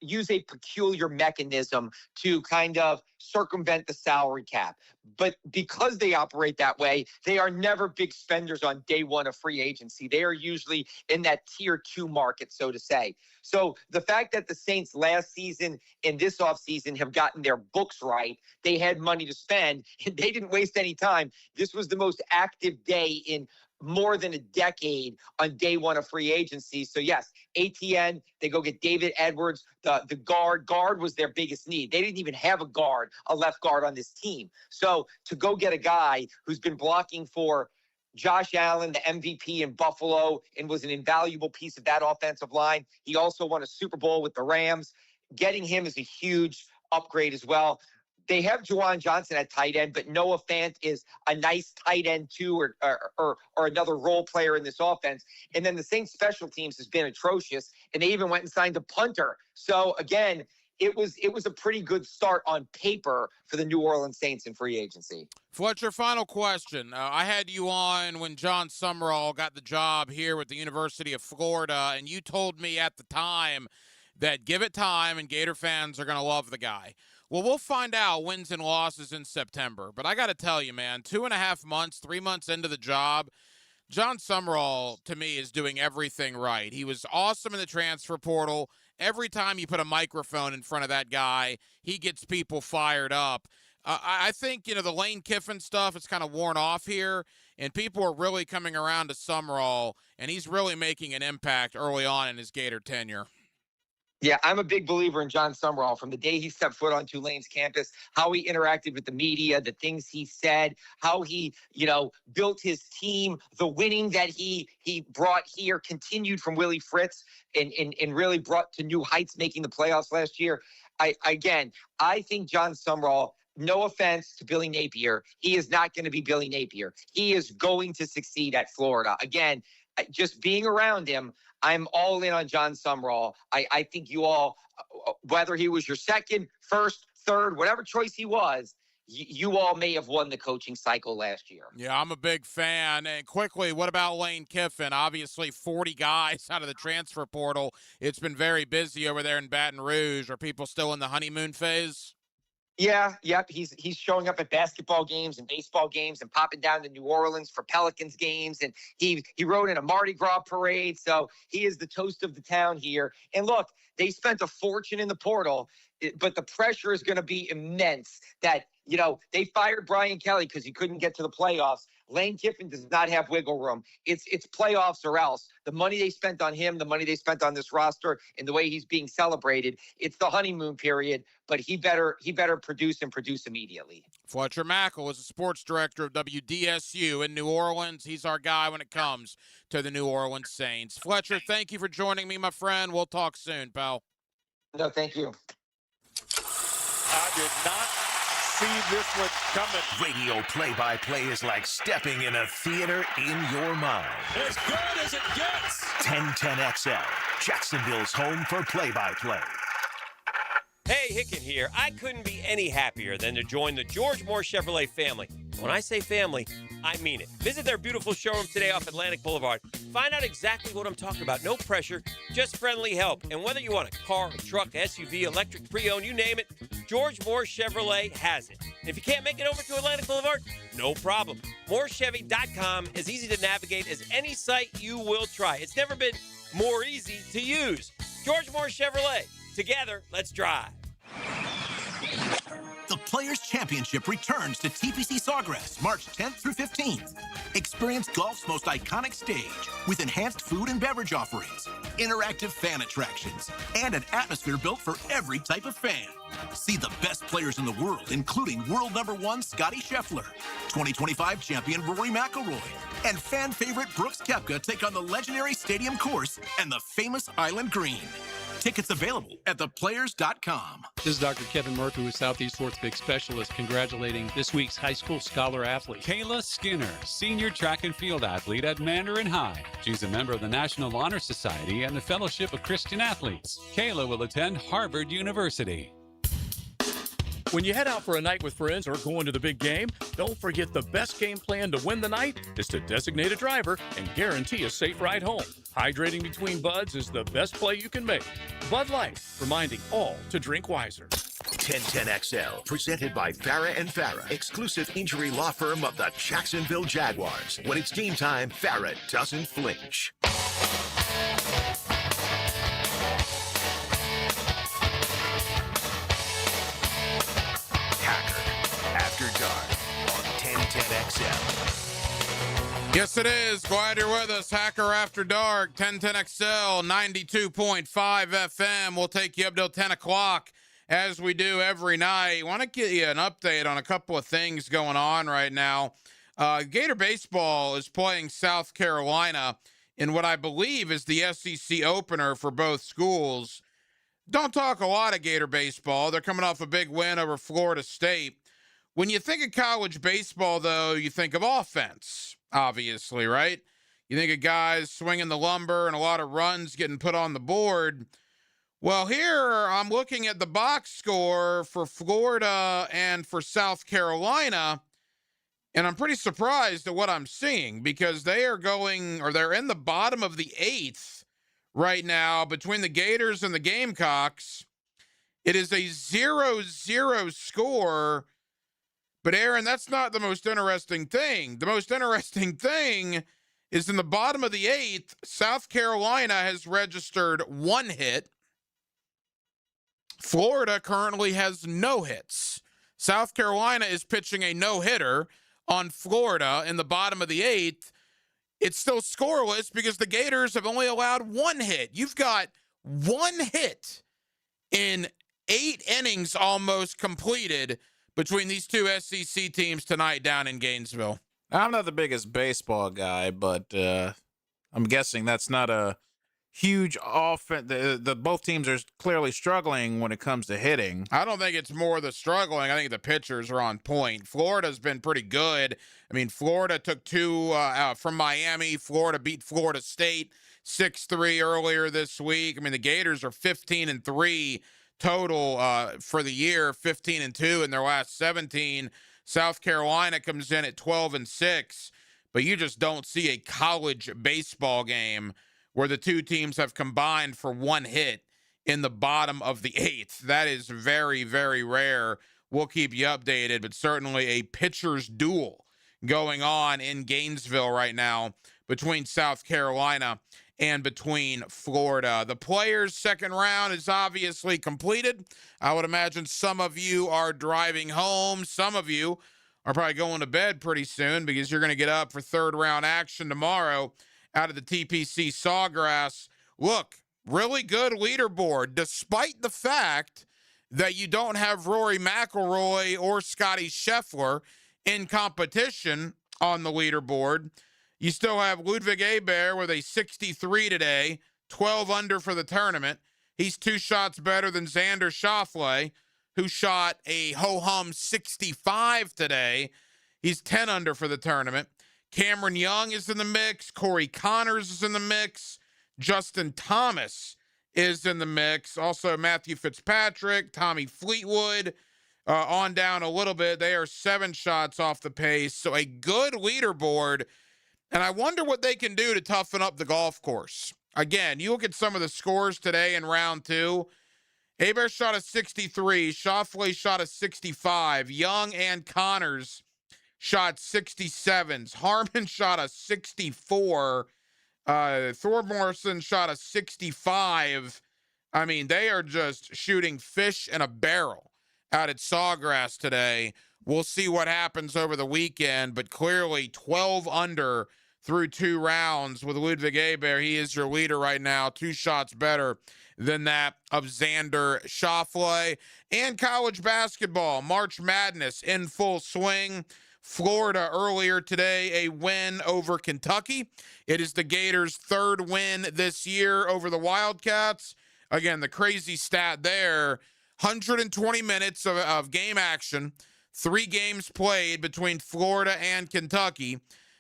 use a peculiar mechanism to kind of circumvent the salary cap. But because they operate that way, they are never big spenders on day one of free agency. They are usually in that tier 2 market, so to say. So the fact that the Saints last season and this offseason have gotten their books right, they had money to spend, and they didn't waste any time. This was the most active day in more than a decade on day one of free agency. So yes, ATN, they go get David Edwards, the guard. Guard was their biggest need. They didn't even have a left guard on this team. So to go get a guy who's been blocking for Josh Allen, the MVP in Buffalo, and was an invaluable piece of that offensive line. He also won a Super Bowl with the Rams. Getting him is a huge upgrade as well. They have Juwan Johnson at tight end, but Noah Fant is a nice tight end too, or another role player in this offense. And then the Saints special teams has been atrocious, and they even went and signed a punter. So again, it was a pretty good start on paper for the New Orleans Saints in free agency. Fletcher, final question. I had you on when John Summerall got the job here with the University of Florida, and you told me at the time that give it time and Gator fans are going to love the guy. Well, we'll find out wins and losses in September. But I got to tell you, man, 2.5 months, 3 months into the job, John Summerall, to me, is doing everything right. He was awesome in the transfer portal. Every time you put a microphone in front of that guy, he gets people fired up. I think, you know, the Lane Kiffin stuff is kind of worn off here, and people are really coming around to Summerall, and he's really making an impact early on in his Gator tenure. Yeah, I'm a big believer in John Summerall from the day he stepped foot on Tulane's campus, how he interacted with the media, the things he said, how he, you know, built his team, the winning that he brought here, continued from Willie Fritz and really brought to new heights, making the playoffs last year. I think John Summerall, no offense to Billy Napier, he is not going to be Billy Napier. He is going to succeed at Florida. Again, just being around him, I'm all in on John Summerall. I think you all, whether he was your second, first, third, whatever choice he was, you all may have won the coaching cycle last year. Yeah, I'm a big fan. And quickly, what about Lane Kiffin? Obviously, 40 guys out of the transfer portal. It's been very busy over there in Baton Rouge. Are people still in the honeymoon phase? Yeah, yep. He's showing up at basketball games and baseball games and popping down to New Orleans for Pelicans games. And he rode in a Mardi Gras parade. So he is the toast of the town here. And look, they spent a fortune in the portal, but the pressure is going to be immense that, you know, they fired Brian Kelly because he couldn't get to the playoffs. Lane Kiffin does not have wiggle room. It's playoffs or else. The money they spent on him, the money they spent on this roster, and the way he's being celebrated, it's the honeymoon period, but he better produce and produce immediately. Fletcher Mackel is the sports director of WDSU in New Orleans. He's our guy when it comes to the New Orleans Saints. Fletcher, thank you for joining me, my friend. We'll talk soon, pal. No, thank you. I did not see this one coming. Radio play-by-play is like stepping in a theater in your mind. As good as it gets. 1010XL, Jacksonville's home for play-by-play. Hey, Hicken here. I couldn't be any happier than to join the George Moore Chevrolet family. When I say family, I mean it. Visit their beautiful showroom today off Atlantic Boulevard. Find out exactly what I'm talking about. No pressure, just friendly help. And whether you want a car, a truck, SUV, electric, pre-owned, you name it, George Moore Chevrolet has it. And if you can't make it over to Atlantic Boulevard, no problem. MooreChevy.com is easy to navigate as any site you will try. It's never been more easy to use. George Moore Chevrolet. Together, let's drive. The Players' Championship returns to TPC Sawgrass March 10th through 15th. Experience golf's most iconic stage with enhanced food and beverage offerings, interactive fan attractions, and an atmosphere built for every type of fan. See the best players in the world, including world #1 Scotty Scheffler, 2025 champion Rory McIlroy, and fan favorite Brooks Koepka take on the legendary Stadium Course and the famous Island Green. Tickets available at theplayers.com. This is Dr. Kevin Murphy with Southeast Orthopedic Specialist, congratulating this week's high school scholar athlete. Kayla Skinner, senior track and field athlete at Mandarin High. She's a member of the National Honor Society and the Fellowship of Christian Athletes. Kayla will attend Harvard University. When you head out for a night with friends or going to the big game, don't forget the best game plan to win the night is to designate a driver and guarantee a safe ride home. Hydrating between buds is the best play you can make. Bud Light, reminding all to drink wiser. 1010XL, presented by Farah and Farah, exclusive injury law firm of the Jacksonville Jaguars. When it's game time, Farah doesn't flinch. After Dark on 1010XL. Yes, it is. Glad you're with us. Hacker After Dark, 1010XL, 92.5 FM. We'll take you up till 10 o'clock as we do every night. Want to get you an update on a couple of things going on right now. Gator Baseball is playing South Carolina in what I believe is the SEC opener for both schools. Don't talk a lot of Gator Baseball. They're coming off a big win over Florida State. When you think of college baseball, though, you think of offense, obviously, right? You think of guys swinging the lumber and a lot of runs getting put on the board. Well, here I'm looking at the box score for Florida and for South Carolina, and I'm pretty surprised at what I'm seeing because they're in the bottom of the 8th right now between the Gators and the Gamecocks. It is a 0-0 score. But, Aaron, that's not the most interesting thing. The most interesting thing is in the bottom of the 8th, South Carolina has registered 1 hit. Florida currently has no hits. South Carolina is pitching a no-hitter on Florida in the bottom of the 8th. It's still scoreless because the Gators have only allowed 1 hit. You've got 1 hit in 8 innings almost completed between these two SEC teams tonight down in Gainesville. I'm not the biggest baseball guy, but I'm guessing that's not a huge offense. The both teams are clearly struggling when it comes to hitting. I don't think it's more the struggling. I think the pitchers are on point. Florida's been pretty good. I mean, Florida took 2 from Miami. Florida beat Florida State 6-3 earlier this week. I mean, the Gators are 15-3 total for the year, 15-2 in their last 17. South Carolina comes in at 12-6, but you just don't see a college baseball game where the two teams have combined for 1 hit in the bottom of the 8th. That is very, very rare. We'll keep you updated, but certainly a pitcher's duel going on in Gainesville right now between South Carolina and between Florida. The Players' second round is obviously completed. I would imagine some of you are driving home. Some of you are probably going to bed pretty soon because you're going to get up for third round action tomorrow out of the TPC Sawgrass. Look, really good leaderboard, despite the fact that you don't have Rory McIlroy or Scotty Scheffler in competition on the leaderboard. You still have Ludwig Hebert with a 63 today, 12 under for the tournament. He's 2 shots better than Xander Schauffele, who shot a ho-hum 65 today. He's 10 under for the tournament. Cameron Young is in the mix. Corey Connors is in the mix. Justin Thomas is in the mix. Also Matthew Fitzpatrick, Tommy Fleetwood, on down a little bit. They are 7 shots off the pace, so a good leaderboard. And I wonder what they can do to toughen up the golf course. Again, you look at some of the scores today in round 2. Hebert shot a 63. Schauffele shot a 65. Young and Connors shot 67s. Harman shot a 64. Thorborson shot a 65. I mean, they are just shooting fish in a barrel out at Sawgrass today. We'll see what happens over the weekend, but clearly 12 under through 2 rounds with Ludwig Hebert. He is your leader right now, 2 shots better than that of Xander Schauffele. And college basketball, March Madness in full swing. Florida earlier today, a win over Kentucky. It is the Gators' 3rd win this year over the Wildcats. Again, the crazy stat there, 120 minutes of game action, 3 games played between Florida and Kentucky.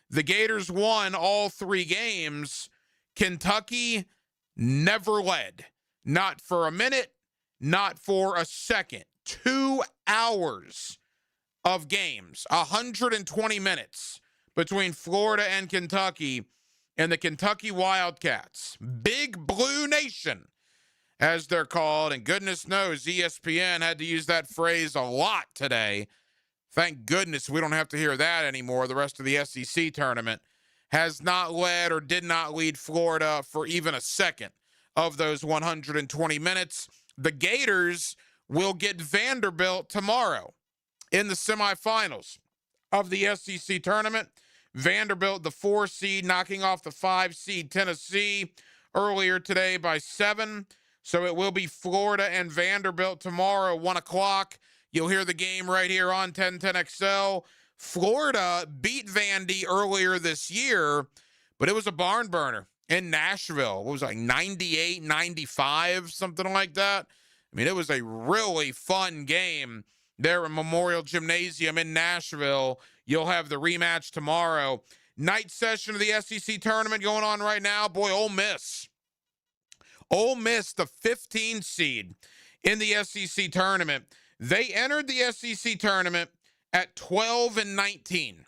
The Gators won all 3 games. Kentucky never led. Not for a minute, not for a second. 2 hours of games, 120 minutes between Florida and Kentucky, and the Kentucky Wildcats, Big Blue Nation, as they're called, and goodness knows ESPN had to use that phrase a lot today. Thank goodness we don't have to hear that anymore. The rest of the SEC tournament has not led or did not lead Florida for even a second of those 120 minutes. The Gators will get Vanderbilt tomorrow in the semifinals of the SEC tournament. Vanderbilt, the 4 seed, knocking off the 5 seed Tennessee earlier today by 7. So it will be Florida and Vanderbilt tomorrow, 1 o'clock. You'll hear the game right here on 1010XL. Florida beat Vandy earlier this year, but it was a barn burner in Nashville. What was it, like 98, 95, something like that? I mean, it was a really fun game there at Memorial Gymnasium in Nashville. You'll have the rematch tomorrow. Night session of the SEC tournament going on right now. Boy, Ole Miss. Ole Miss, the 15 seed in the SEC tournament. They entered the SEC tournament at 12-19.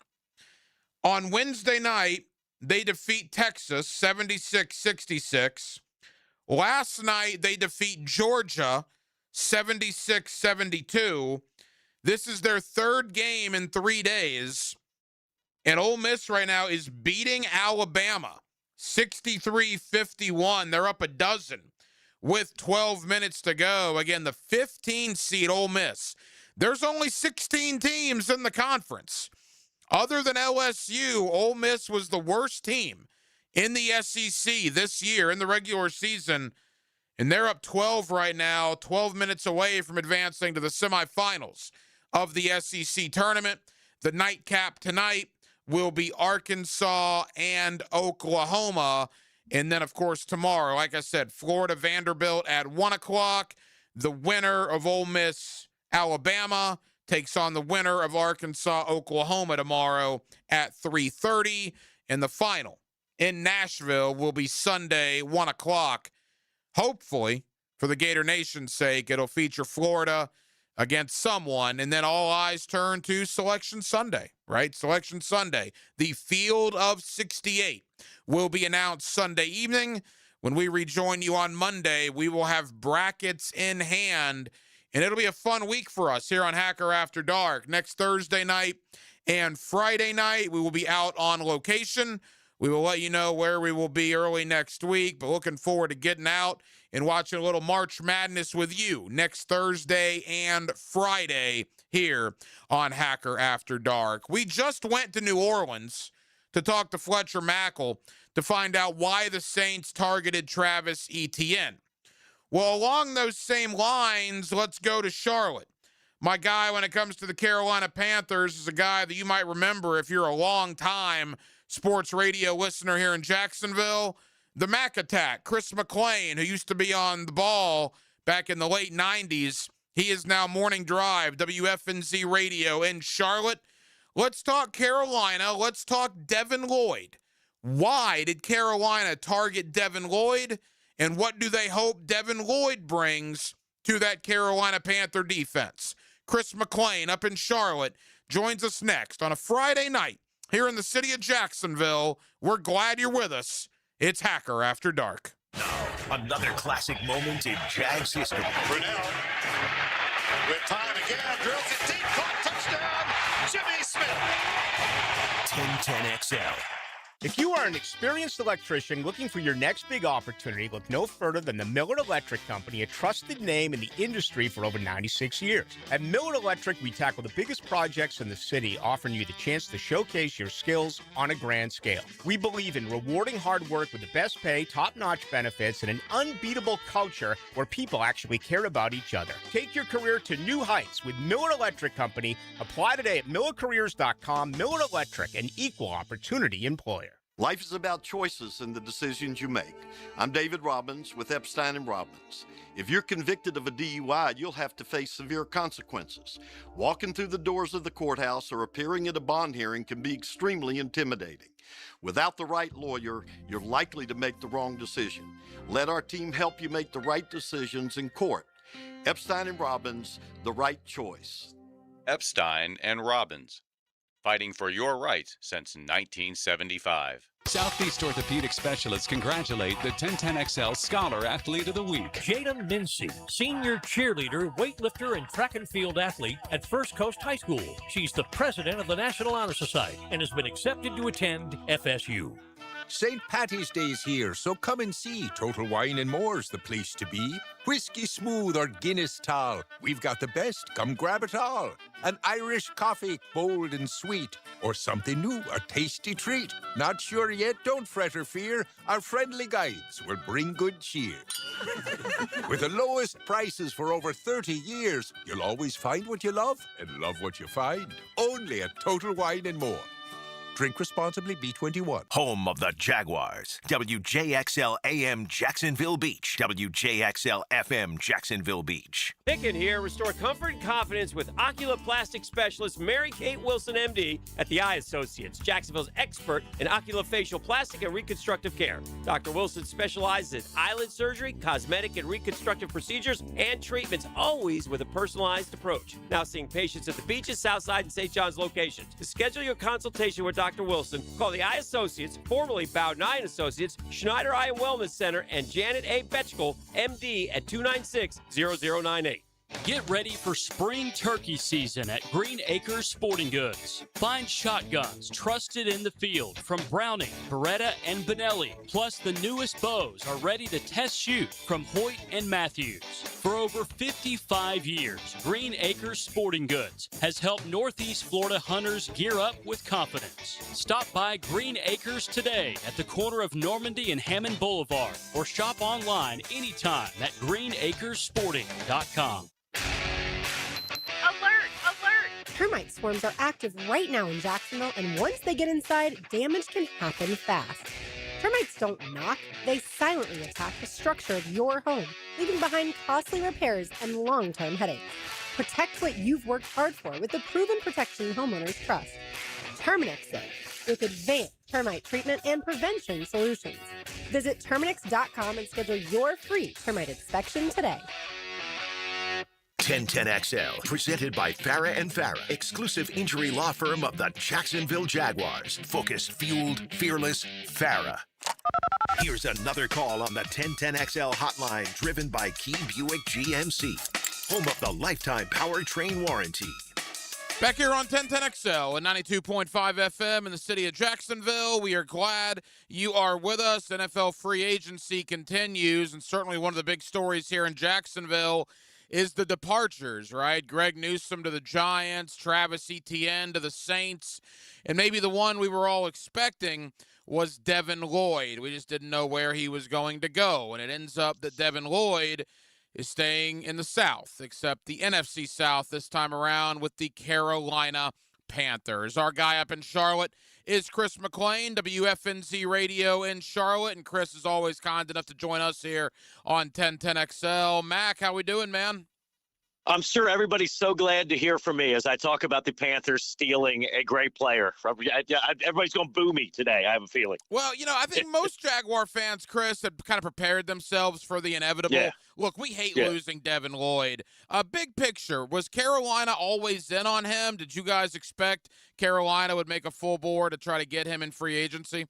On Wednesday night, they defeat Texas 76-66. Last night, they defeat Georgia 76-72. This is their 3rd game in 3 days. And Ole Miss right now is beating Alabama 63-51. They're up a dozen with 12 minutes to go. Again, the 15 seed Ole Miss. There's only 16 teams in the conference. Other than LSU, Ole Miss was the worst team in the SEC this year in the regular season. And they're up 12 right now, 12 minutes away from advancing to the semifinals of the SEC tournament. The nightcap tonight will be Arkansas and Oklahoma. And then, of course, tomorrow, like I said, Florida Vanderbilt at 1 o'clock. The winner of Ole Miss Alabama takes on the winner of Arkansas Oklahoma tomorrow at 3:30. And the final in Nashville will be Sunday, 1 o'clock. Hopefully, for the Gator Nation's sake, it'll feature Florida against someone, and then all eyes turn to Selection Sunday, right? Selection Sunday. The Field of 68 will be announced Sunday evening. When we rejoin you on Monday, we will have brackets in hand, and it'll be a fun week for us here on Hacker After Dark. Next Thursday night and Friday night, we will be out on location. We will let you know where we will be early next week, but looking forward to getting out and watching a little March Madness with you next Thursday and Friday here on Hacker After Dark. We just went to New Orleans to talk to Fletcher Mackel to find out why the Saints targeted Travis Etienne. Well, along those same lines, let's go to Charlotte. My guy, when it comes to the Carolina Panthers, is a guy that you might remember if you're a long-time sports radio listener here in Jacksonville. The Mac Attack, Chris McClain, who used to be on the ball back in the late 90s. He is now Morning Drive, WFNZ Radio in Charlotte. Let's talk Carolina. Let's talk Devin Lloyd. Why did Carolina target Devin Lloyd, and what do they hope Devin Lloyd brings to that Carolina Panther defense? Chris McClain up in Charlotte joins us next on a Friday night here in the city of Jacksonville. We're glad you're with us. It's Hacker After Dark. Another classic moment in Jags history. Brunell with time again, drills it deep, caught, touchdown, Jimmy Smith. 1010XL. If you are an experienced electrician looking for your next big opportunity, look no further than the Miller Electric Company, a trusted name in the industry for over 96 years. At Miller Electric, we tackle the biggest projects in the city, offering you the chance to showcase your skills on a grand scale. We believe in rewarding hard work with the best pay, top-notch benefits, and an unbeatable culture where people actually care about each other. Take your career to new heights with Miller Electric Company. Apply today at millercareers.com. Miller Electric, an equal opportunity employer. Life is about choices and the decisions you make. I'm David Robbins with Epstein & Robbins. If you're convicted of a DUI, you'll have to face severe consequences. Walking through the doors of the courthouse or appearing at a bond hearing can be extremely intimidating. Without the right lawyer, you're likely to make the wrong decision. Let our team help you make the right decisions in court. Epstein & Robbins, the right choice. Epstein & Robbins, fighting for your rights since 1975. Southeast Orthopedic Specialists congratulate the 1010XL Scholar Athlete of the Week. Jada Mincy, senior cheerleader, weightlifter, and track and field athlete at First Coast High School. She's the president of the National Honor Society and has been accepted to attend FSU. St. Patty's Day's here, so come and see. Total Wine and More's the place to be. Whiskey Smooth or Guinness Tall, we've got the best, come grab it all. An Irish coffee, bold and sweet, or something new, a tasty treat. Not sure yet? Don't fret or fear, our friendly guides will bring good cheer. With the lowest prices for over 30 years, you'll always find what you love and love what you find. Only at Total Wine and More. Drink responsibly, B21. Home of the Jaguars. WJXL AM Jacksonville Beach. WJXL FM Jacksonville Beach. Picken here. Restore comfort and confidence with oculoplastic specialist Mary Kate Wilson, MD, at the Eye Associates, Jacksonville's expert in oculofacial plastic and reconstructive care. Dr. Wilson specializes in eyelid surgery, cosmetic and reconstructive procedures, and treatments, always with a personalized approach. Now seeing patients at the beaches, Southside, and St. John's locations. To schedule your consultation with Dr. Wilson, call the Eye Associates, formerly Bowden Eye and Associates, Schneider Eye and Wellness Center, and Janet A. Betchkel, MD, at 296-0098. Get ready for spring turkey season at Green Acres Sporting Goods. Find shotguns trusted in the field from Browning, Beretta, and Benelli. Plus, the newest bows are ready to test shoot from Hoyt and Matthews. For over 55 years, Green Acres Sporting Goods has helped Northeast Florida hunters gear up with confidence. Stop by Green Acres today at the corner of Normandy and Hammond Boulevard, or shop online anytime at greenacresporting.com. Alert! Alert! Termite swarms are active right now in Jacksonville, and once they get inside, damage can happen fast. Termites don't knock, they silently attack the structure of your home, leaving behind costly repairs and long-term headaches. Protect what you've worked hard for with the proven protection homeowners trust. Terminix Safe, with advanced termite treatment and prevention solutions. Visit Terminix.com and schedule your free termite inspection today. 1010XL, presented by Farah and Farah, exclusive injury law firm of the Jacksonville Jaguars. Focused, fueled, fearless, Farah. Here's another call on the 1010XL hotline, driven by Key Buick GMC, home of the lifetime powertrain warranty. Back here on 1010XL and 92.5 FM in the city of Jacksonville. We are glad you are with us. NFL free agency continues, and certainly one of the big stories here in Jacksonville is the departures, right? Greg Newsome to the Giants, Travis Etienne to the Saints, and maybe the one we were all expecting was Devin Lloyd. We just didn't know where he was going to go, and it ends up that Devin Lloyd is staying in the South, except the NFC South this time around with the Carolina Panthers. Our guy up in Charlotte is Chris McClain, WFNZ Radio in Charlotte, and Chris is always kind enough to join us here on 1010XL. Mac, how we doing, man? I'm sure everybody's so glad to hear from me as I talk about the Panthers stealing a great player. Everybody's going to boo me today, I have a feeling. Well, I think most Jaguar fans, Chris, have kind of prepared themselves for the inevitable. Yeah. Look, we hate losing Devin Lloyd. Big picture, was Carolina always in on him? Did you guys expect Carolina would make a full board to try to get him in free agency?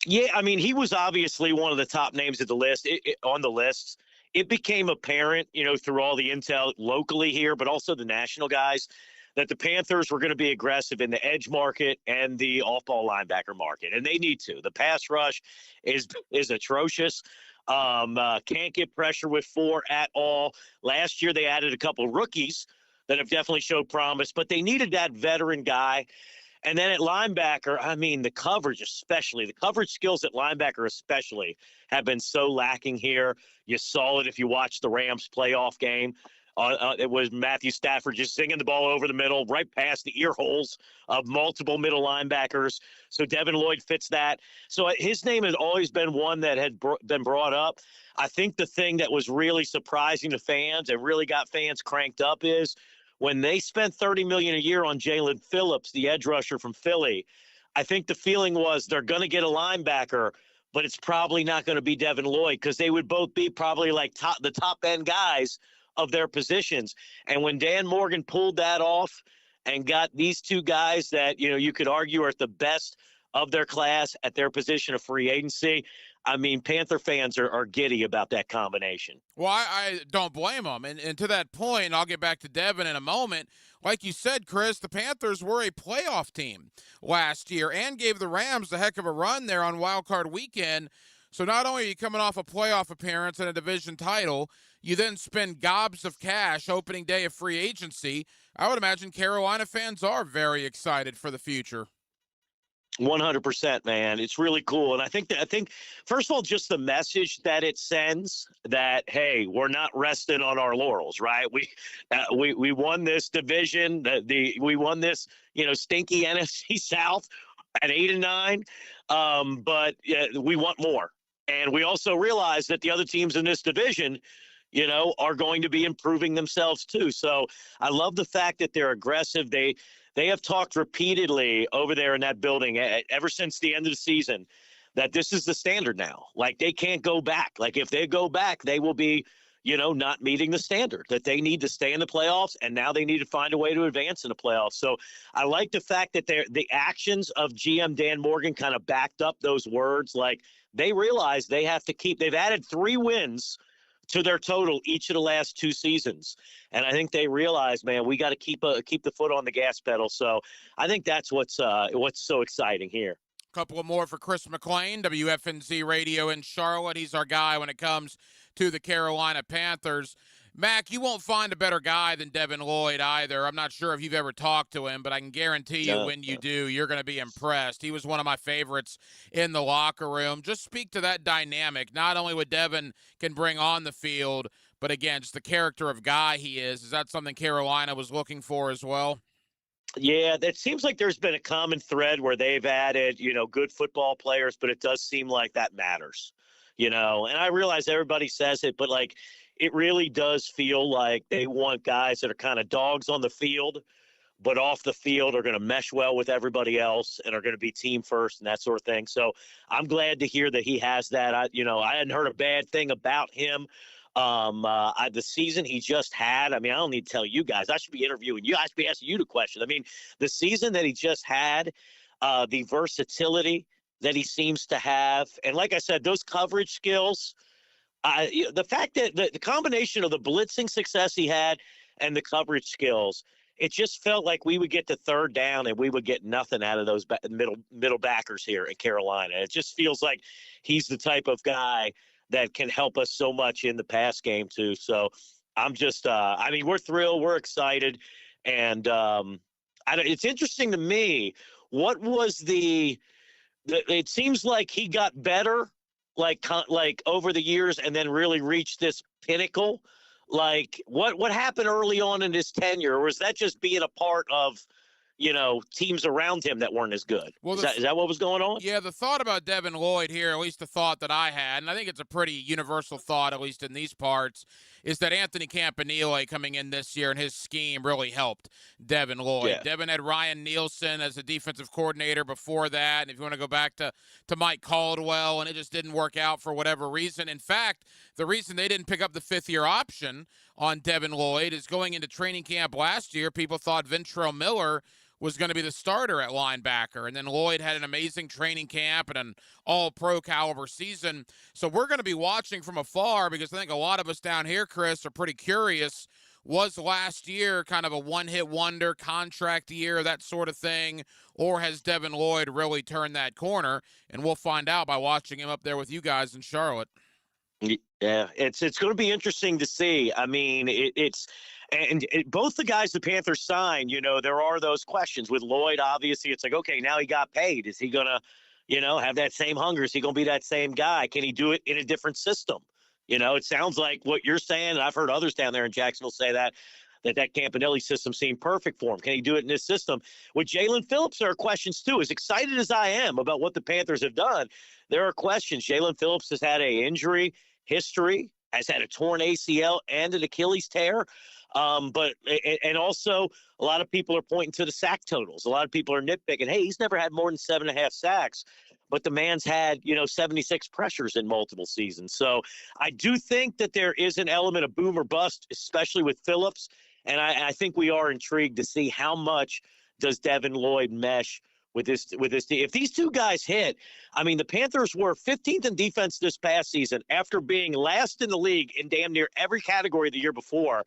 Yeah, I mean, he was obviously one of the top names at the list on the list. It became apparent, through all the intel locally here, but also the national guys, that the Panthers were going to be aggressive in the edge market and the off-ball linebacker market, and they need to. The pass rush is atrocious. Can't get pressure with 4 at all. Last year they added a couple rookies that have definitely showed promise, but they needed that veteran guy. And then at linebacker, I mean, the coverage especially, the coverage skills at linebacker especially have been so lacking here. You saw it if you watched the Rams playoff game. It was Matthew Stafford just zinging the ball over the middle, right past the ear holes of multiple middle linebackers. So Devin Lloyd fits that. So his name has always been one that had been brought up. I think the thing that was really surprising to fans and really got fans cranked up is when they spent $30 million a year on Jalen Phillips, the edge rusher from Philly. I think the feeling was they're going to get a linebacker, but it's probably not going to be Devin Lloyd because they would both be probably like the top end guys of their positions. And when Dan Morgan pulled that off and got these two guys that, you could argue are at the best of their class at their position of free agency, I mean, Panther fans are giddy about that combination. Well, I don't blame them. And to that point, I'll get back to Devin in a moment. Like you said, Chris, the Panthers were a playoff team last year and gave the Rams a heck of a run there on Wild Card Weekend. So not only are you coming off a playoff appearance and a division title, you then spend gobs of cash opening day of free agency. I would imagine Carolina fans are very excited for the future. 100%, man. It's really cool. And I think first of all, just the message that it sends that, hey, we're not resting on our laurels, right? We won this division, we won this, stinky NFC South at 8-9. But we want more. And we also realize that the other teams in this division, are going to be improving themselves too. So I love the fact that they're aggressive. They have talked repeatedly over there in that building ever since the end of the season that this is the standard now. Like, they can't go back. Like, if they go back, they will be, not meeting the standard, that they need to stay in the playoffs, and now they need to find a way to advance in the playoffs. So I like the fact that the actions of GM Dan Morgan kind of backed up those words. Like, they realize they've added 3 wins to their total each of the last 2 seasons. And I think they realize, man, we got to keep the foot on the gas pedal. So I think that's what's so exciting here. Couple of more for Chris McLean, WFNZ Radio in Charlotte. He's our guy when it comes to the Carolina Panthers. Mac, you won't find a better guy than Devin Lloyd either. I'm not sure if you've ever talked to him, but I can guarantee you when you do, you're going to be impressed. He was one of my favorites in the locker room. Just speak to that dynamic, not only what Devin can bring on the field, but again, just the character of guy he is. Is that something Carolina was looking for as well? Yeah, it seems like there's been a common thread where they've added, good football players, but it does seem like that matters, and I realize everybody says it, but like, it really does feel like they want guys that are kind of dogs on the field, but off the field are going to mesh well with everybody else and are going to be team first and that sort of thing. So I'm glad to hear that he has that. I hadn't heard a bad thing about him. The season he just had, I don't need to tell you guys. I should be interviewing you. I should be asking you the question. The season that he just had, the versatility that he seems to have, and like I said, those coverage skills, the fact that the combination of the blitzing success he had and the coverage skills, it just felt like we would get to third down and we would get nothing out of those middle backers here in Carolina. It just feels like he's the type of guy that can help us so much in the pass game too. So I'm just, we're thrilled, we're excited, and it's interesting to me. What was it seems like he got better like over the years and then really reached this pinnacle. Like what happened early on in his tenure? Or was that just being a part of, teams around him that weren't as good. Well, is that what was going on? Yeah, the thought about Devin Lloyd here, at least the thought that I had, and I think it's a pretty universal thought, at least in these parts, is that Anthony Campanile coming in this year and his scheme really helped Devin Lloyd. Yeah. Devin had Ryan Nielsen as a defensive coordinator before that, and if you want to go back to Mike Caldwell, and it just didn't work out for whatever reason. In fact, the reason they didn't pick up the fifth-year option on Devin Lloyd is going into training camp last year, people thought Ventrell Miller was going to be the starter at linebacker. And then Lloyd had an amazing training camp and an all-pro caliber season. So we're going to be watching from afar because I think a lot of us down here, Chris, are pretty curious. Was last year kind of a one-hit wonder, contract year, that sort of thing? Or has Devin Lloyd really turned that corner? And we'll find out by watching him up there with you guys in Charlotte. Yeah, it's going to be interesting to see. I mean, both the guys the Panthers signed, there are those questions. With Lloyd, obviously, it's like, okay, now he got paid. Is he going to, have that same hunger? Is he going to be that same guy? Can he do it in a different system? It sounds like what you're saying, and I've heard others down there in Jacksonville say that Campanile system seemed perfect for him. Can he do it in this system? With Jalen Phillips, there are questions too. As excited as I am about what the Panthers have done, there are questions. Jalen Phillips has had an injury history, has had a torn ACL and an Achilles tear. But also a lot of people are pointing to the sack totals. A lot of people are nitpicking, hey, he's never had more than 7.5 sacks, but the man's had, 76 pressures in multiple seasons. So I do think that there is an element of boom or bust, especially with Phillips. And I think we are intrigued to see how much does Devin Lloyd mesh with this team. If these two guys hit, I mean, the Panthers were 15th in defense this past season after being last in the league in damn near every category the year before.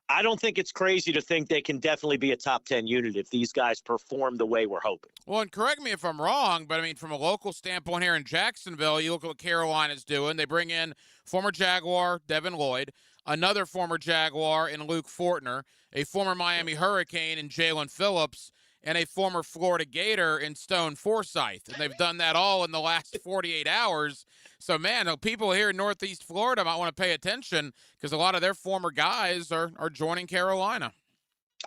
I don't think it's crazy to think they can definitely be a top 10 unit if these guys perform the way we're hoping. Well, and correct me if I'm wrong, but I mean, from a local standpoint here in Jacksonville, you look at what Carolina's doing. They bring in former Jaguar Devin Lloyd, another former Jaguar in Luke Fortner, a former Miami Hurricane in Jalen Phillips, and a former Florida Gator in Stone Forsythe. And they've done that all in the last 48 hours. So, man, the people here in Northeast Florida might want to pay attention because a lot of their former guys are joining Carolina.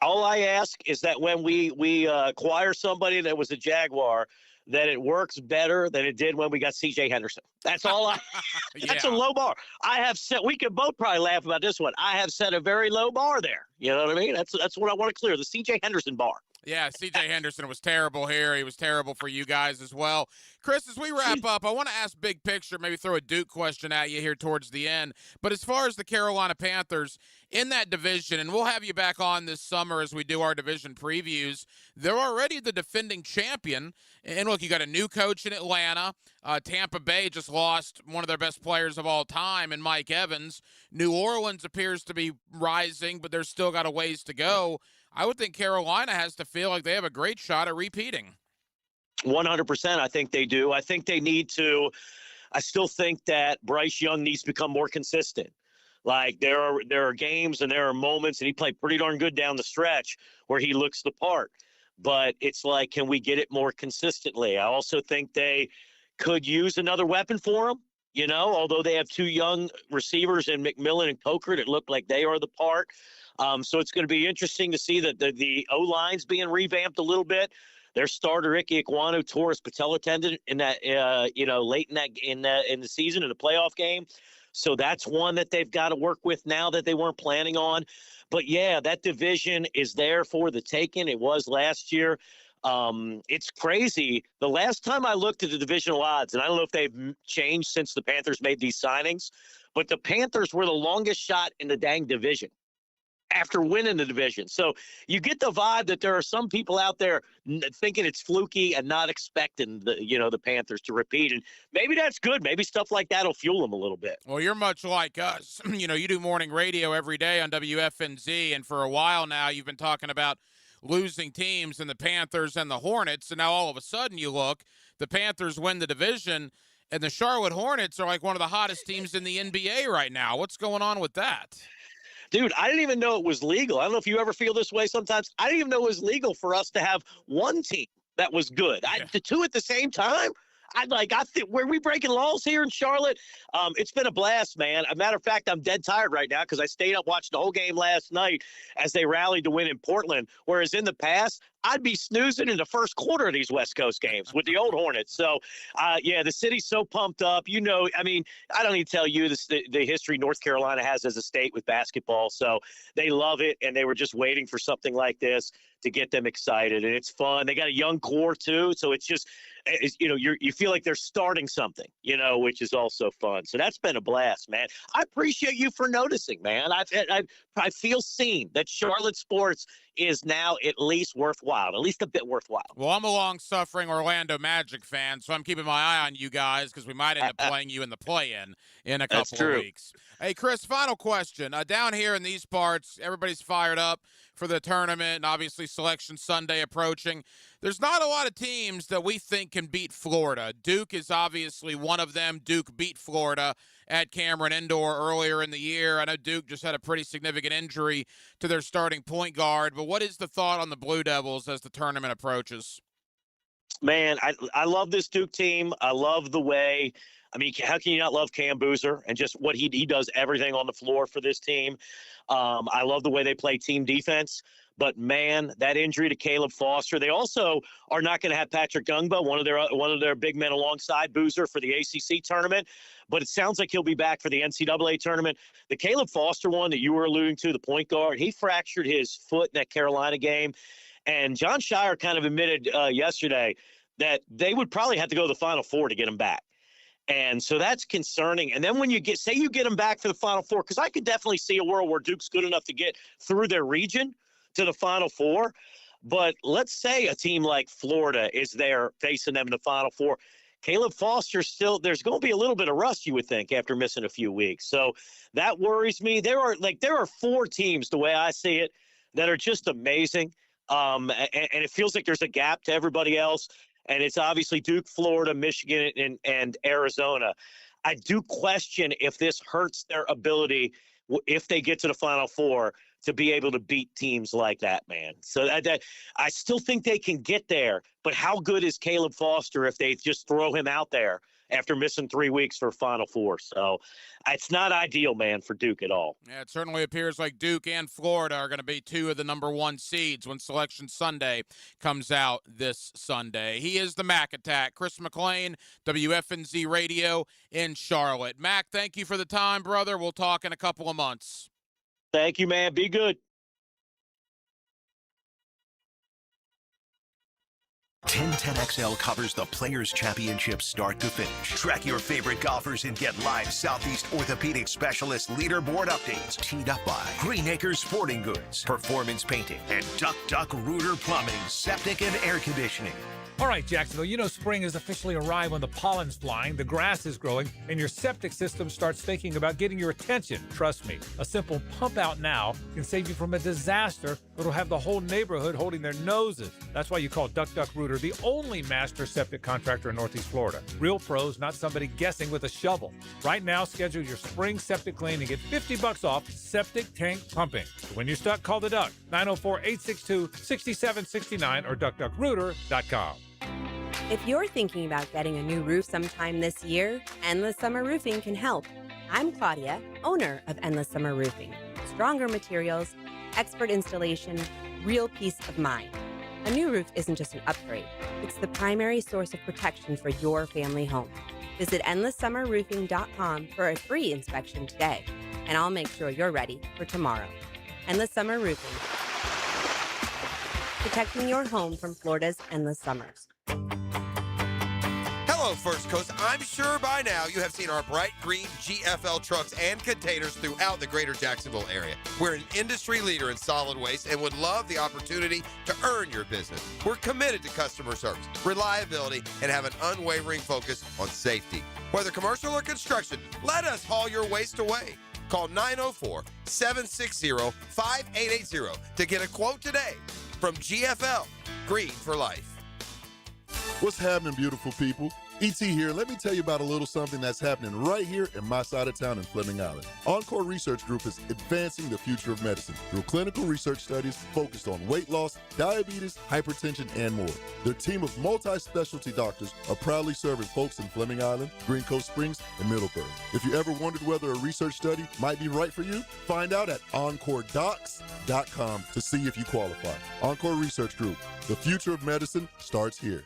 All I ask is that when we acquire somebody that was a Jaguar, that it works better than it did when we got C.J. Henderson. That's all that's a low bar. I have set, we could both probably laugh about this one. I have set a very low bar there. You know what I mean? That's what I want to clear, the C.J. Henderson bar. Yeah, C.J. Henderson was terrible here. He was terrible for you guys as well. Chris, as we wrap up, I want to ask big picture, maybe throw a Duke question at you here towards the end. But as far as the Carolina Panthers in that division, and we'll have you back on this summer as we do our division previews, they're already the defending champion. And look, you got a new coach in Atlanta. Tampa Bay just lost one of their best players of all time in Mike Evans. New Orleans appears to be rising, but they're still got a ways to go. I would think Carolina has to feel like they have a great shot at repeating. 100%. I think they do. I think they need to. I still think that Bryce Young needs to become more consistent. Like there are games and there are moments, and he played pretty darn good down the stretch where he looks the part. But it's like, can we get it more consistently? I also think they could use another weapon for him. Although they have two young receivers in McMillan and Coker that look like they are the part. So it's going to be interesting to see that the O-line's being revamped a little bit. Their starter, Ike Ekwonu, tore his patella tendon in that, late in the season in the playoff game. So that's one that they've got to work with now that they weren't planning on. But, yeah, that division is there for the taking. It was last year. It's crazy. The last time I looked at the divisional odds, and I don't know if they've changed since the Panthers made these signings, but the Panthers were the longest shot in the dang division after winning the division. So you get the vibe that there are some people out there thinking it's fluky and not expecting the Panthers to repeat. And maybe that's good. Maybe stuff like that will fuel them a little bit. Well, you're much like us. You do morning radio every day on WFNZ, and for a while now you've been talking about losing teams and the Panthers and the Hornets. And now all of a sudden you look, the Panthers win the division, and the Charlotte Hornets are like one of the hottest teams in the NBA right now. What's going on with that? Dude, I didn't even know it was legal. I don't know if you ever feel this way sometimes. I didn't even know it was legal for us to have one team that was good. The two at the same time? I think, were we breaking laws here in Charlotte? It's been a blast, man. As a matter of fact, I'm dead tired right now because I stayed up watching the whole game last night as they rallied to win in Portland. Whereas in the past, I'd be snoozing in the first quarter of these West Coast games with the old Hornets. So, yeah, the city's so pumped up. You know, I mean, I don't need to tell you the history North Carolina has as a state with basketball. So they love it, and they were just waiting for something like this to get them excited. And it's fun. They got a young core, too. So it's just, you know, you feel like they're starting something, you know, which is also fun. So that's been a blast, man. I appreciate you for noticing, man. I feel seen that Charlotte sports is now at least worthwhile, at least a bit worthwhile. Well, I'm a long-suffering Orlando Magic fan, so I'm keeping my eye on you guys because we might end up playing you in the play-in a couple of weeks. Hey, Chris, final question. Down here in these parts, everybody's fired up for the tournament, and obviously Selection Sunday approaching. There's not a lot of teams that we think can beat Florida. Duke is obviously one of them. Duke beat Florida at Cameron Indoor earlier in the year. I know Duke just had a pretty significant injury to their starting point guard, but what is the thought on the Blue Devils as the tournament approaches? Man, I love this Duke team. I love the way – I mean, how can you not love Cam Boozer and just what he does everything on the floor for this team? I love the way they play team defense. But, man, that injury to Caleb Foster. They also are not going to have Patrick Gungba, one of their big men alongside Boozer for the ACC tournament. But it sounds like he'll be back for the NCAA tournament. The Caleb Foster one that you were alluding to, the point guard, he fractured his foot in that Carolina game. And John Shire kind of admitted yesterday that they would probably have to go to the Final Four to get him back. And so that's concerning. And then when you get him back for the Final Four, because I could definitely see a world where Duke's good enough to get through their region to the Final Four. But let's say a team like Florida is there facing them in the Final Four. Caleb Foster still, there's going to be a little bit of rust, you would think, after missing a few weeks. So that worries me. There are 4 teams, the way I see it, that are just amazing. And it feels like there's a gap to everybody else. And it's obviously Duke, Florida, Michigan, and Arizona. I do question if this hurts their ability, if they get to the Final Four, to be able to beat teams like that, man. So I still think they can get there. But how good is Caleb Foster if they just throw him out there after missing 3 weeks for Final Four? So it's not ideal, man, for Duke at all. Yeah, it certainly appears like Duke and Florida are going to be 2 of the number 1 seeds when Selection Sunday comes out this Sunday. He is the Mac Attack. Chris McLean, WFNZ Radio in Charlotte. Mac, thank you for the time, brother. We'll talk in a couple of months. Thank you, man. Be good. 1010XL covers the Players' Championship start to finish. Track your favorite golfers and get live Southeast Orthopedic Specialist leaderboard updates. Teed up by Green Acres Sporting Goods, Performance Painting, and Duck Rooter Plumbing, Septic and Air Conditioning. All right, Jacksonville, you know spring has officially arrived when the pollen's flying, the grass is growing, and your septic system starts thinking about getting your attention. Trust me, a simple pump out now can save you from a disaster that'll have the whole neighborhood holding their noses. That's why you call Duck Rooter the only master septic contractor in Northeast Florida. Real pros, not somebody guessing with a shovel. Right now, schedule your spring septic clean and get $50 off septic tank pumping. So when you're stuck, call the Duck, 904-862-6769 or duckrooter.com. If you're thinking about getting a new roof sometime this year, Endless Summer Roofing can help. I'm Claudia, owner of Endless Summer Roofing. Stronger materials, expert installation, real peace of mind. A new roof isn't just an upgrade. It's the primary source of protection for your family home. Visit EndlessSummerRoofing.com for a free inspection today, and I'll make sure you're ready for tomorrow. Endless Summer Roofing. Protecting your home from Florida's endless summers. Hello, First Coast. I'm sure by now you have seen our bright green GFL trucks and containers throughout the greater Jacksonville area. We're an industry leader in solid waste and would love the opportunity to earn your business. We're committed to customer service, reliability, and have an unwavering focus on safety. Whether commercial or construction, let us haul your waste away. Call 904-760-5880 to get a quote today. From GFL, Green for Life. What's happening, beautiful people? E.T. here. Let me tell you about a little something that's happening right here in my side of town in Fleming Island. Encore Research Group is advancing the future of medicine through clinical research studies focused on weight loss, diabetes, hypertension, and more. Their team of multi-specialty doctors are proudly serving folks in Fleming Island, Green Coast Springs, and Middleburg. If you ever wondered whether a research study might be right for you, find out at EncoreDocs.com to see if you qualify. Encore Research Group. The future of medicine starts here.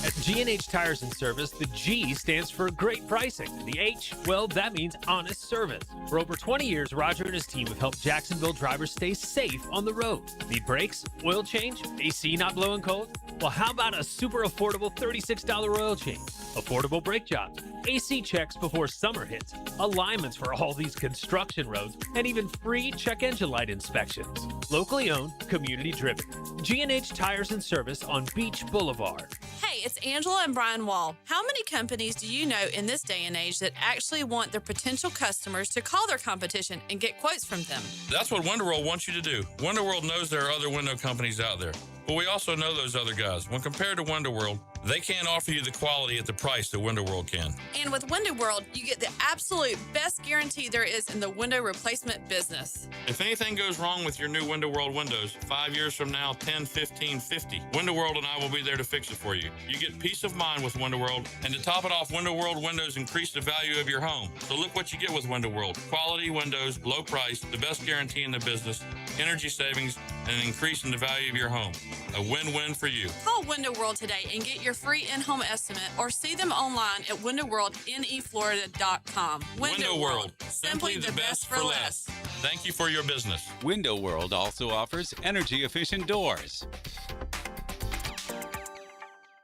At G&H Tires and Service, the G stands for great pricing. The H, well, that means honest service. For over 20 years, Roger and his team have helped Jacksonville drivers stay safe on the road. Need brakes, oil change, AC not blowing cold? Well, how about a super affordable $36 oil change? Affordable brake jobs, AC checks before summer hits, alignments for all these construction roads, and even free check engine light inspections. Locally owned, community driven. G&H Tires and Service on Beach Boulevard. Hey, it's Angela and Brian Wall. How many companies do you know in this day and age that actually want their potential customers to call their competition and get quotes from them? That's what WindoWorld wants you to do. WindoWorld knows there are other window companies out there, but we also know those other guys. When compared to WindoWorld, they can't offer you the quality at the price that WindoWorld can. And with WindoWorld, you get the absolute best guarantee there is in the window replacement business. If anything goes wrong with your new WindoWorld windows, 5 years from now, 10, 15, 50, WindoWorld and I will be there to fix it for you. You get peace of mind with WindoWorld, and to top it off, WindoWorld windows increase the value of your home. So look what you get with WindoWorld. Quality windows, low price, the best guarantee in the business, energy savings, and an increase in the value of your home. A win-win for you. Call WindowWorld today and get your free in-home estimate, or see them online at windowworldneflorida.com. WindoWorld, simply the best for less. Thank you for your business. Window World also offers energy-efficient doors.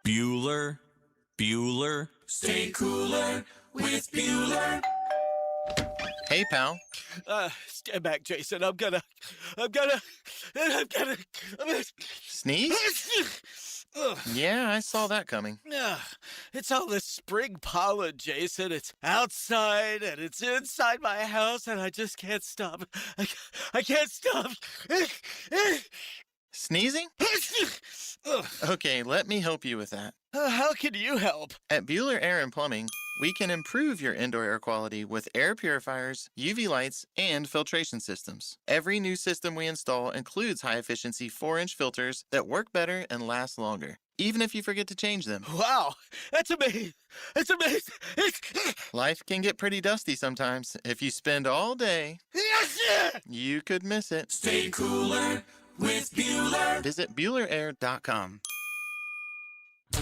Bueller. Stay cooler with Bueller. Hey, pal. Stand back, Jason. I'm gonna Sneeze? Yeah, I saw that coming. It's all this spring pollen, Jason. It's outside and it's inside my house, and I just can't stop. I can't stop. Sneezing? Okay, let me help you with that. How can you help? At Bueller Air and Plumbing, we can improve your indoor air quality with air purifiers, UV lights, and filtration systems. Every new system we install includes high-efficiency 4-inch filters that work better and last longer, even if you forget to change them. Wow, that's amazing. It's amazing. Life can get pretty dusty sometimes. If you spend all day, you could miss it. Stay cooler with Bueller. Visit BuellerAir.com.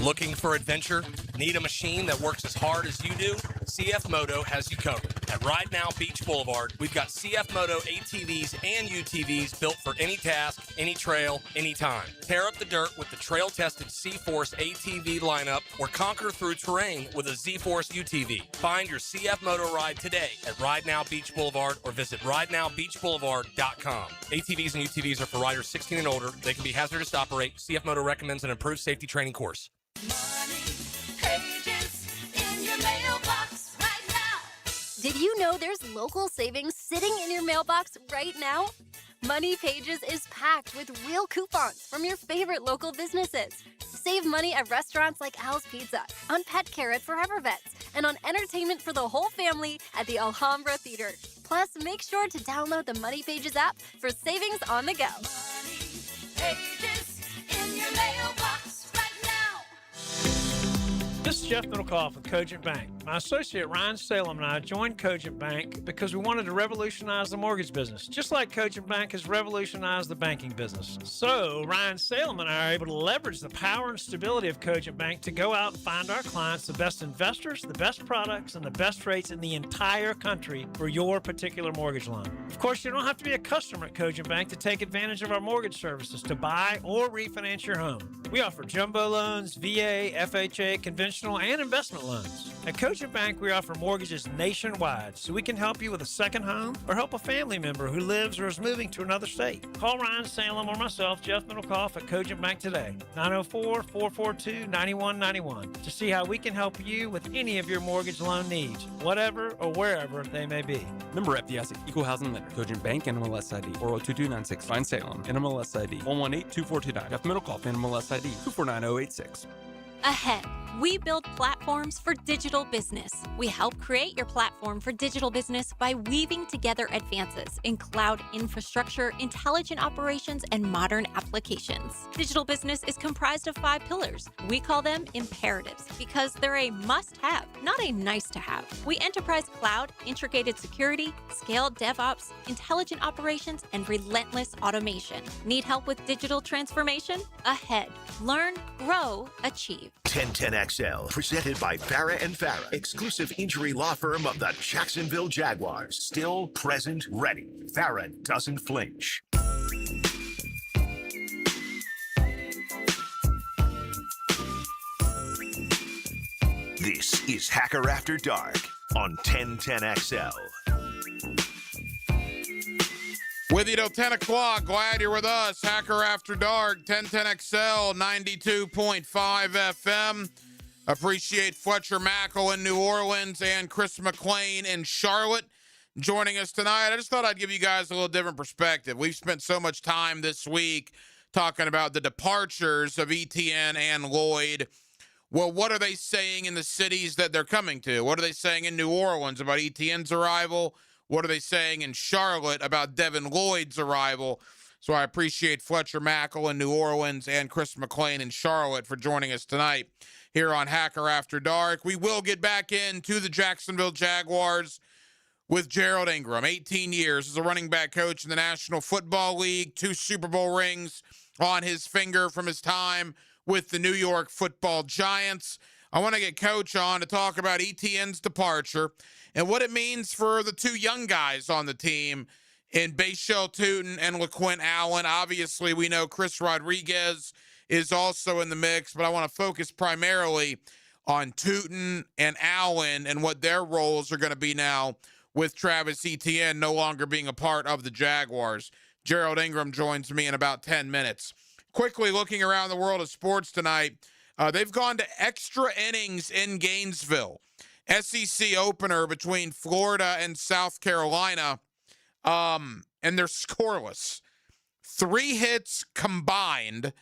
Looking for adventure? Need a machine that works as hard as you do? CF Moto has you covered. At Ride Now Beach Boulevard, we've got CF Moto ATVs and UTVs built for any task, any trail, anytime. Tear up the dirt with the trail-tested C-Force ATV lineup, or conquer through terrain with a Z-Force UTV. Find your CF Moto ride today at Ride Now Beach Boulevard, or visit RideNowBeachBoulevard.com. ATVs and UTVs are for riders 16 and older. They can be hazardous to operate. CF Moto recommends an improved safety training course. Did you know there's local savings sitting in your mailbox right now? Money Pages is packed with real coupons from your favorite local businesses. Save money at restaurants like Al's Pizza, on pet care at Forever Vets, and on entertainment for the whole family at the Alhambra Theater. Plus, make sure to download the Money Pages app for savings on the go. Money Pages in your mailbox right now. This is Jeff Middlecoff with Cogent Bank. My associate Ryan Salem and I joined Cogent Bank because we wanted to revolutionize the mortgage business, just like Cogent Bank has revolutionized the banking business. So Ryan Salem and I are able to leverage the power and stability of Cogent Bank to go out and find our clients the best investors, the best products, and the best rates in the entire country for your particular mortgage loan. Of course, you don't have to be a customer at Cogent Bank to take advantage of our mortgage services to buy or refinance your home. We offer jumbo loans, VA, FHA, conventional, and investment loans. At Cogent Bank, we offer mortgages nationwide, so we can help you with a second home or help a family member who lives or is moving to another state. Call Ryan Salem or myself, Jeff Middlecoff, at Cogent Bank today, 904-442-9191, to see how we can help you with any of your mortgage loan needs, whatever or wherever they may be. Member FDIC, Equal Housing Lender, Cogent Bank, NMLS ID 402296, Ryan Salem, NMLS ID 1182429, Jeff Middlecoff, NMLS ID 249086. Ahead, We build platforms for digital business. We help create your platform for digital business by weaving together advances in cloud infrastructure, intelligent operations, and modern applications. Digital business is comprised of 5 pillars. We call them imperatives because they're a must-have, not a nice-to-have. We enterprise cloud, integrated security, scaled DevOps, intelligent operations, and relentless automation. Need help with digital transformation? Ahead. Learn, grow, achieve. 1010XL, presented by Farah and Farah, exclusive injury law firm of the Jacksonville Jaguars. Still, present, ready. Farah doesn't flinch. This is Hacker After Dark on 1010XL. With you till 10 o'clock. Glad you're with us. Hacker After Dark, 1010XL, 92.5 FM. Appreciate Fletcher Mackel in New Orleans and Chris McLean in Charlotte joining us tonight. I just thought I'd give you guys a little different perspective. We've spent so much time this week talking about the departures of Etienne and Lloyd. Well, what are they saying in the cities that they're coming to? What are they saying in New Orleans about Etienne's arrival? What are they saying in Charlotte about Devin Lloyd's arrival? So I appreciate Fletcher Mackel in New Orleans and Chris McLean in Charlotte for joining us tonight here on Hacker After Dark. We will get back into the Jacksonville Jaguars with Gerald Ingram. 18 years as a running back coach in the National Football League, 2 Super Bowl rings on his finger from his time with the New York Football Giants. I want to get Coach on to talk about Etienne's departure and what it means for the 2 young guys on the team in Bashal Tutin and LaQuint Allen. Obviously, we know Chris Rodriguez is also in the mix, but I want to focus primarily on Tutin and Allen and what their roles are going to be now with Travis Etienne no longer being a part of the Jaguars. Gerald Ingram joins me in about 10 minutes. Quickly looking around the world of sports tonight, they've gone to extra innings in Gainesville. SEC opener between Florida and South Carolina, and they're scoreless. 3 hits combined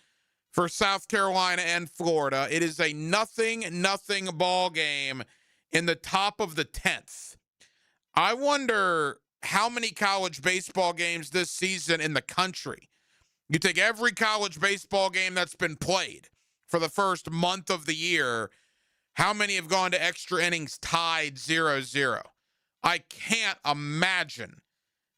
for South Carolina and Florida. It is a 0-0 ball game in the top of the 10th. I wonder how many college baseball games this season in the country. You take every college baseball game that's been played for the first month of the year, how many have gone to extra innings tied 0-0? I can't imagine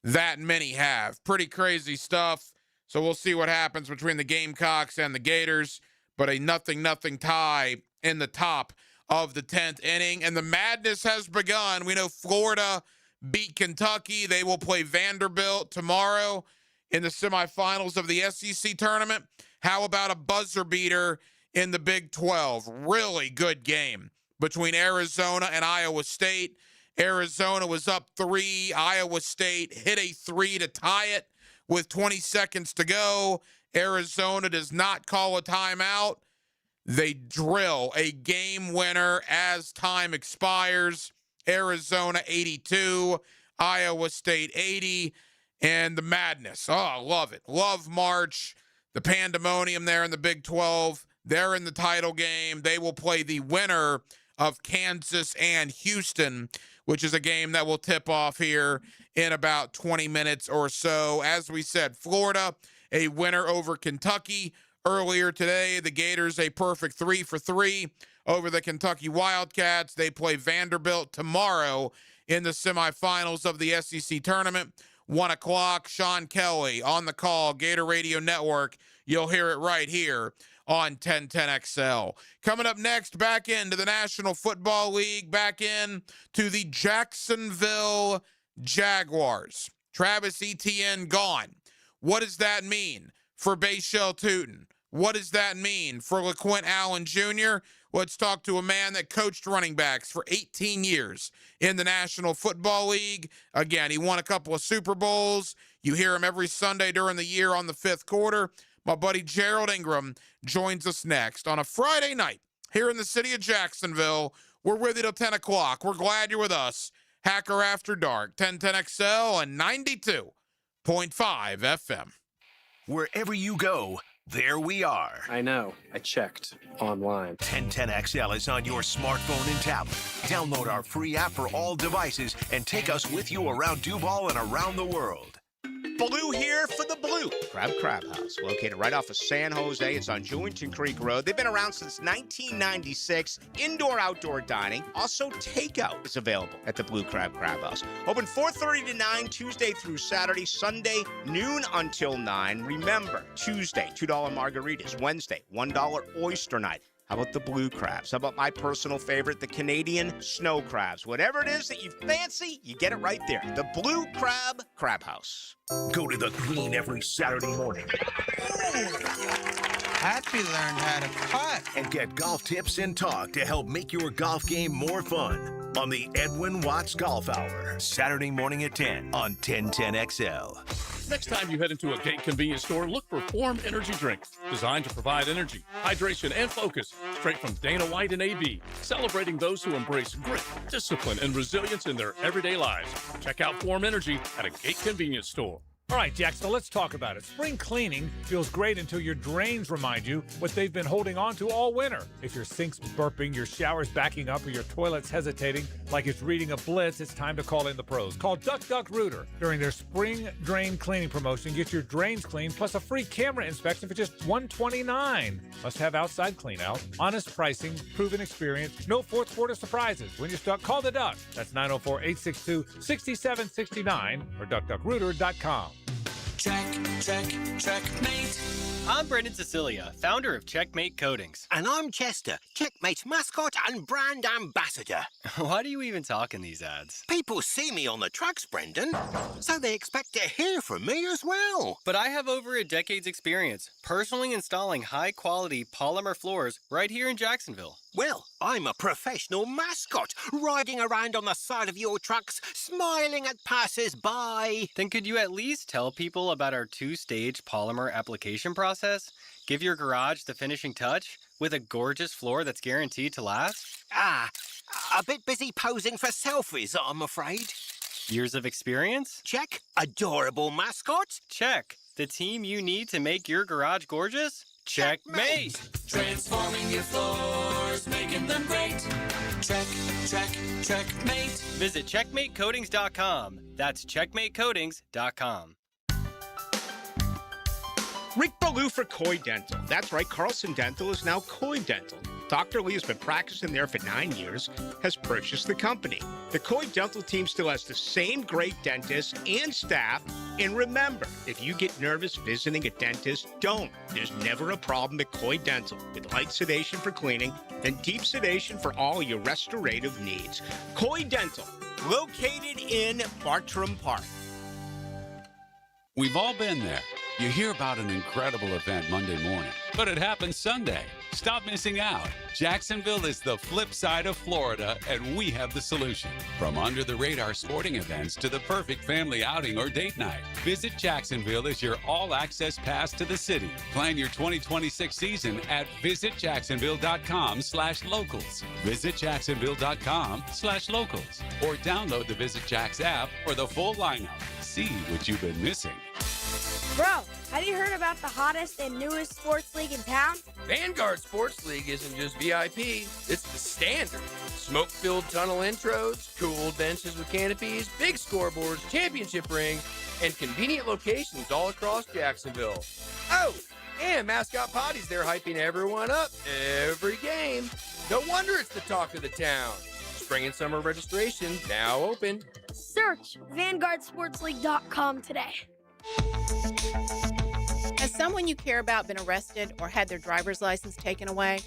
that many have. Pretty crazy stuff. So we'll see what happens between the Gamecocks and the Gators, but a 0-0 tie in the top of the 10th inning. And the madness has begun. We know Florida beat Kentucky. They will play Vanderbilt tomorrow in the semifinals of the SEC tournament. How about a buzzer beater in the Big 12? Really good game between Arizona and Iowa State. Arizona was up 3. Iowa State hit a 3 to tie it with 20 seconds to go. Arizona does not call a timeout. They drill a game winner as time expires. Arizona 82, Iowa State 80, and the madness. Oh, I love it. Love March, the pandemonium there in the Big 12. They're in the title game. They will play the winner of Kansas and Houston, which is a game that will tip off here in about 20 minutes or so. As we said, Florida, a winner over Kentucky earlier today. The Gators, a perfect 3 for 3 over the Kentucky Wildcats. They play Vanderbilt tomorrow in the semifinals of the SEC tournament. 1 o'clock, Sean Kelly on the call, Gator Radio Network. You'll hear it right here on 1010XL. Coming up next, back into the National Football League, back in to the Jacksonville Jaguars. Travis Etienne gone. What does that mean for Bashal Tutin? What does that mean for LaQuint Allen Jr.? Let's talk to a man that coached running backs for 18 years in the National Football League. Again, he won a couple of Super Bowls. You hear him every Sunday during the year on the 5th quarter. My buddy Gerald Ingram joins us next on a Friday night here in the city of Jacksonville. We're with you till 10 o'clock. We're glad you're with us. Hacker After Dark, 1010XL and 92.5 FM. Wherever you go, there we are. I know. I checked online. 1010XL is on your smartphone and tablet. Download our free app for all devices and take us with you around Duval and around the world. Blue here for the Blue Crab House, located right off of San Jose. It's on Jewington Creek Road. They've been around since 1996. Indoor-outdoor dining. Also, takeout is available at the Blue Crab House. Open 4:30 to 9, Tuesday through Saturday. Sunday, noon until 9. Remember, Tuesday, $2 margaritas. Wednesday, $1 oyster night. How about the blue crabs? How about my personal favorite, the Canadian snow crabs? Whatever it is that you fancy, you get it right there. The Blue Crab House. Go to the Green every Saturday morning. Happy learned how to putt. And get golf tips and talk to help make your golf game more fun on the Edwin Watts Golf Hour. Saturday morning at 10 on 1010XL. Next time you head into a Gate convenience store, look for Form Energy Drink, designed to provide energy, hydration, and focus straight from Dana White and AB, celebrating those who embrace grit, discipline, and resilience in their everyday lives. Check out Form Energy at a Gate convenience store. All right, Jackson, let's talk about it. Spring cleaning feels great until your drains remind you what they've been holding on to all winter. If your sink's burping, your shower's backing up, or your toilet's hesitating like it's reading a blitz, it's time to call in the pros. Call Duck Duck Rooter. During their spring drain cleaning promotion, get your drains cleaned plus a free camera inspection for just $129. Must have outside clean out, honest pricing, proven experience, no fourth quarter surprises. When you're stuck, call the Duck. That's 904-862-6769 or duckduckrooter.com. Checkmate. I'm Brendan Cecilia, founder of Checkmate Coatings. And I'm Chester, Checkmate's mascot and brand ambassador. Why do you even talk in these ads? People see me on the trucks, Brendan, so they expect to hear from me as well. But I have over a decade's experience personally installing high-quality polymer floors right here in Jacksonville. Well, I'm a professional mascot, riding around on the side of your trucks, smiling at passers-by. Then could you at least tell people about our two-stage polymer application process? Give your garage the finishing touch with a gorgeous floor that's guaranteed to last? A bit busy posing for selfies, I'm afraid. Years of experience? Check. Adorable mascot? Check. The team you need to make your garage gorgeous? Checkmate! Transforming your floors, making them great. Checkmate. Visit checkmatecoatings.com. That's checkmatecoatings.com. Rick Ballou for Coy Dental. That's right, Carlson Dental is now Coy Dental. Dr. Lee has been practicing there for 9 years, has purchased the company. The Coy Dental team still has the same great dentists and staff. And remember, if you get nervous visiting a dentist, don't. There's never a problem at Coy Dental. With light sedation for cleaning and deep sedation for all your restorative needs. Coy Dental, located in Bartram Park. We've all been there. You hear about an incredible event Monday morning, but it happens Sunday. Stop missing out. Jacksonville is the flip side of Florida, and we have the solution. From under-the-radar sporting events to the perfect family outing or date night, Visit Jacksonville is your all-access pass to the city. Plan your 2026 season at visitjacksonville.com/locals. visitjacksonville.com/locals. Or download the Visit Jacks app for the full lineup. See what you've been missing. Bro, have you heard about the hottest and newest sports league in town? Vanguard Sports League isn't just VIP, it's the standard. Smoke-filled tunnel intros, cool benches with canopies, big scoreboards, championship rings, and convenient locations all across Jacksonville. Oh, and Mascot Potty's there hyping everyone up every game. No wonder it's the talk of the town. Spring and summer registration now open. Search VanguardSportsLeague.com today. Has someone you care about been arrested or had their driver's license taken away?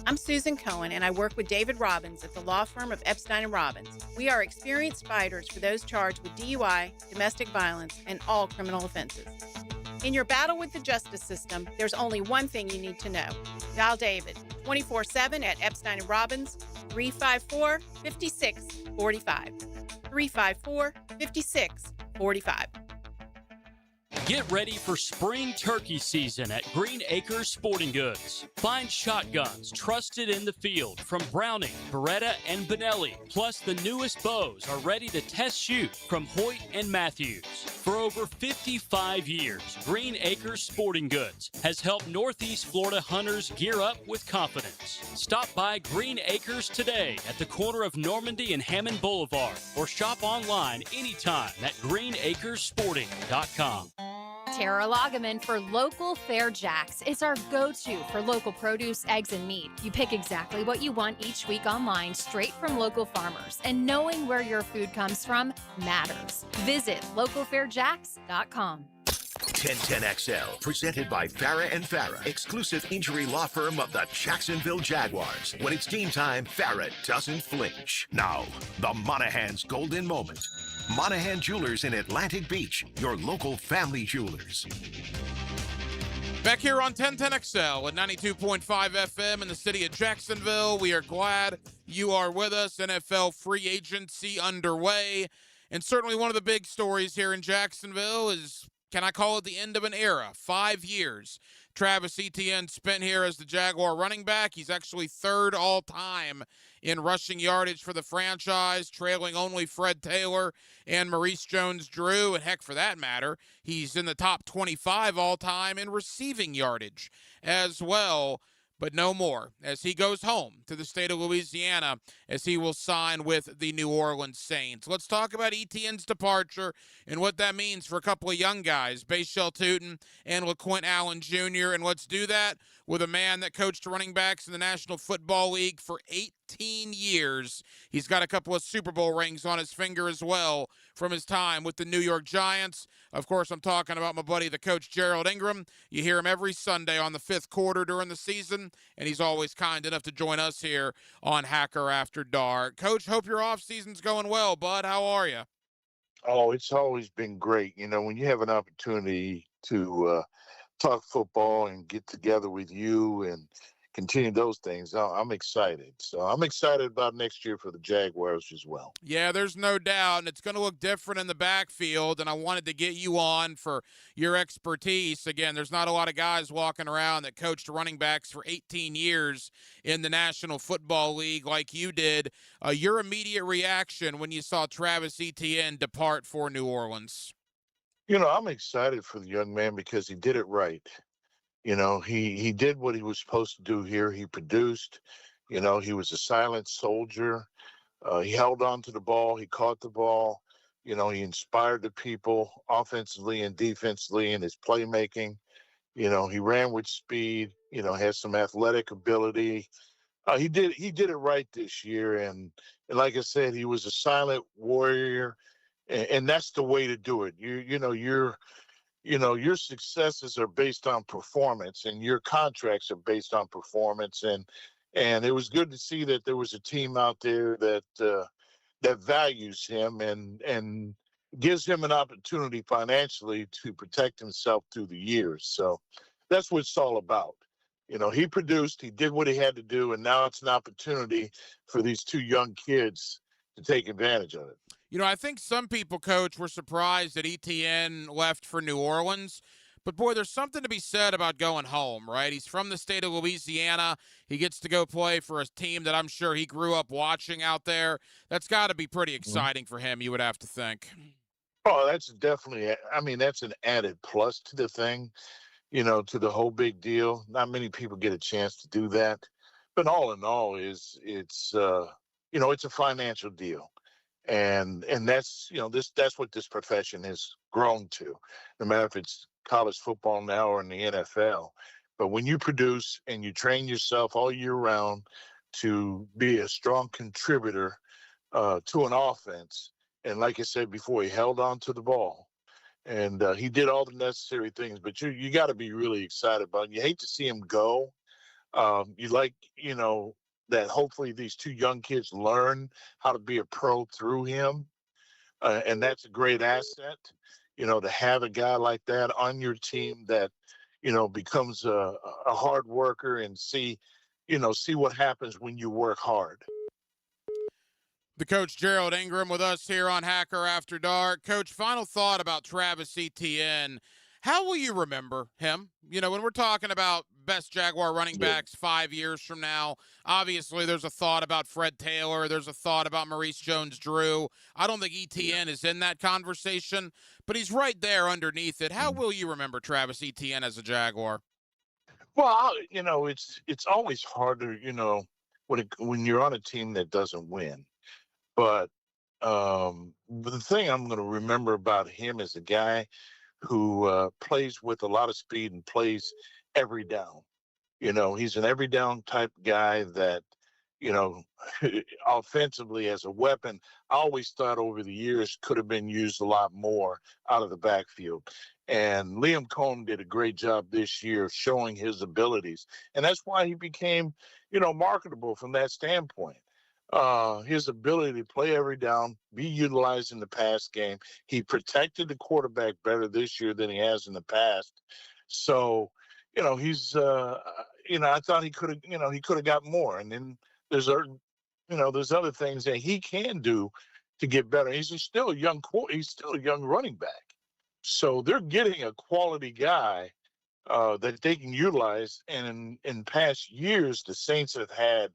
I'm Susan Cohen, and I work with David Robbins at the law firm of Epstein & Robbins. We are experienced fighters for those charged with DUI, domestic violence, and all criminal offenses. In your battle with the justice system, there's only one thing you need to know. Dial David 24/7 at Epstein & Robbins, 354-5645. 354-5645. Get ready for spring turkey season at Green Acres Sporting Goods. Find shotguns trusted in the field from Browning, Beretta, and Benelli. Plus, the newest bows are ready to test shoot from Hoyt and Matthews. For over 55 years, Green Acres Sporting Goods has helped Northeast Florida hunters gear up with confidence. Stop by Green Acres today at the corner of Normandy and Hammond Boulevard or shop online anytime at greenacresporting.com. Tara Lagaman for Local Fair Jacks. It's our go-to for local produce, eggs, and meat. You pick exactly what you want each week online, straight from local farmers. And knowing where your food comes from matters. Visit localfairjacks.com. 1010XL, presented by Farah and Farah, exclusive injury law firm of the Jacksonville Jaguars. When it's game time, Farah doesn't flinch. Now, the Monaghan's golden moment. Monaghan Jewelers in Atlantic Beach, your local family jewelers. Back here on 1010XL at 92.5 FM in the city of Jacksonville. We are glad you are with us. NFL free agency underway. And certainly one of the big stories here in Jacksonville is, can I call it the end of an era? 5 years Travis Etienne spent here as the Jaguar running back. He's actually third all-time in rushing yardage for the franchise, trailing only Fred Taylor and Maurice Jones-Drew. And heck, for that matter, he's in the top 25 all-time in receiving yardage as well. But no more, as he goes home to the state of Louisiana, as he will sign with the New Orleans Saints. Let's talk about Etienne's departure and what that means for a couple of young guys, Bashal Tutin and LaQuint Allen Jr., and let's do that with a man that coached running backs in the National Football League for 18 years. He's got a couple of Super Bowl rings on his finger as well from his time with the New York Giants. Of course, I'm talking about my buddy, the coach, Gerald Ingram. You hear him every Sunday on the fifth quarter during the season, and he's always kind enough to join us here on Hacker After Dark. Coach, hope your off-season's going well, bud. How are you? Oh, it's always been great. You know, when you have an opportunity to talk football and get together with you and continue those things, I'm excited. So I'm excited about next year for the Jaguars as well. Yeah, there's no doubt, and it's going to look different in the backfield, and I wanted to get you on for your expertise. Again, there's not a lot of guys walking around that coached running backs for 18 years in the National Football League like you did. Your immediate reaction when you saw Travis Etienne depart for New Orleans? You know, I'm excited for the young man because he did it right. You know, he did what he was supposed to do here. He produced. You know, he was a silent soldier. He held on to the ball. He caught the ball. You know, he inspired the people offensively and defensively in his playmaking. You know, he ran with speed. You know, has some athletic ability. He did it right this year. And like I said, he was a silent warrior, and that's the way to do it. Your successes are based on performance, and your contracts are based on performance. And it was good to see that there was a team out there that values him and gives him an opportunity financially to protect himself through the years. So that's what it's all about. You know, he produced, he did what he had to do, and now it's an opportunity for these two young kids to take advantage of it. You know, I think some people, Coach, were surprised that Etienne left for New Orleans. But, boy, there's something to be said about going home, right? He's from the state of Louisiana. He gets to go play for a team that I'm sure he grew up watching out there. That's got to be pretty exciting for him, you would have to think. Oh, that's definitely – I mean, that's an added plus to the thing, you know, to the whole big deal. Not many people get a chance to do that. But all in all, it's a financial deal. And that's, you know, that's what this profession has grown to, no matter if it's college football now or in the NFL. But when you produce and you train yourself all year round to be a strong contributor to an offense, and like I said before, he held on to the ball and he did all the necessary things, but you got to be really excited about it. You hate to see him go. You like, you know, that hopefully these two young kids learn how to be a pro through him. And that's a great asset, you know, to have a guy like that on your team that, you know, becomes a hard worker and see what happens when you work hard. The coach, Gerald Ingram, with us here on Hacker After Dark. Coach, final thought about Travis Etienne. How will you remember him? You know, when we're talking about best Jaguar running backs 5 years from now, obviously there's a thought about Fred Taylor. There's a thought about Maurice Jones-Drew. I don't think ETN is in that conversation, but he's right there underneath it. How will you remember Travis Etienne as a Jaguar? Well, you know, it's always harder, you know, when you're on a team that doesn't win. But the thing I'm going to remember about him is a guy who plays with a lot of speed and plays every down. You know, he's an every down type guy that, you know, offensively as a weapon, I always thought over the years could have been used a lot more out of the backfield. And Liam Cohn did a great job this year showing his abilities. And that's why he became, you know, marketable from that standpoint. His ability to play every down, be utilized in the pass game. He protected the quarterback better this year than he has in the past. So, you know, he's, you know, I thought he could have got more. And then there's other things that he can do to get better. He's still a young running back. So they're getting a quality guy that they can utilize. And in past years, the Saints have had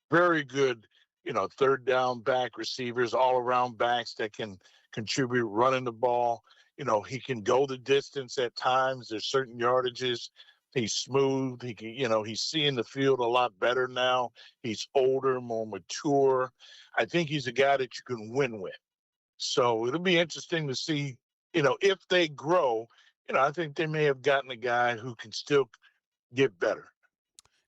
very good, you know, third down back receivers, all around backs that can contribute running the ball. You know, he can go the distance at times. There's certain yardages. He's smooth. He can, you know, he's seeing the field a lot better now. He's older, more mature. I think he's a guy that you can win with. So it'll be interesting to see, you know, if they grow. You know, I think they may have gotten a guy who can still get better.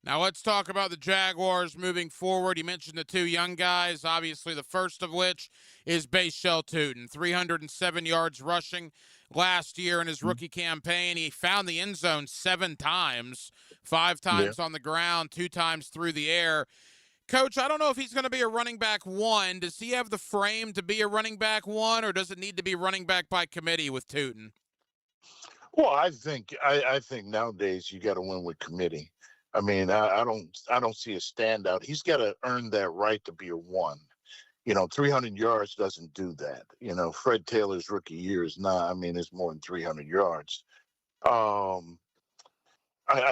Now let's talk about the Jaguars moving forward. You mentioned the two young guys, obviously the first of which is Bashel Tutin, 307 yards rushing last year in his rookie campaign. He found the end zone 7 times, 5 times on the ground, 2 times through the air. Coach, I don't know if he's going to be a running back 1. Does he have the frame to be a running back 1, or does it need to be running back by committee with Tutin? Well, I think nowadays you got to win with committee. I mean, I don't see a standout. He's got to earn that right to be a 1. You know, 300 yards doesn't do that. You know, Fred Taylor's rookie year is not. I mean, it's more than 300 yards. I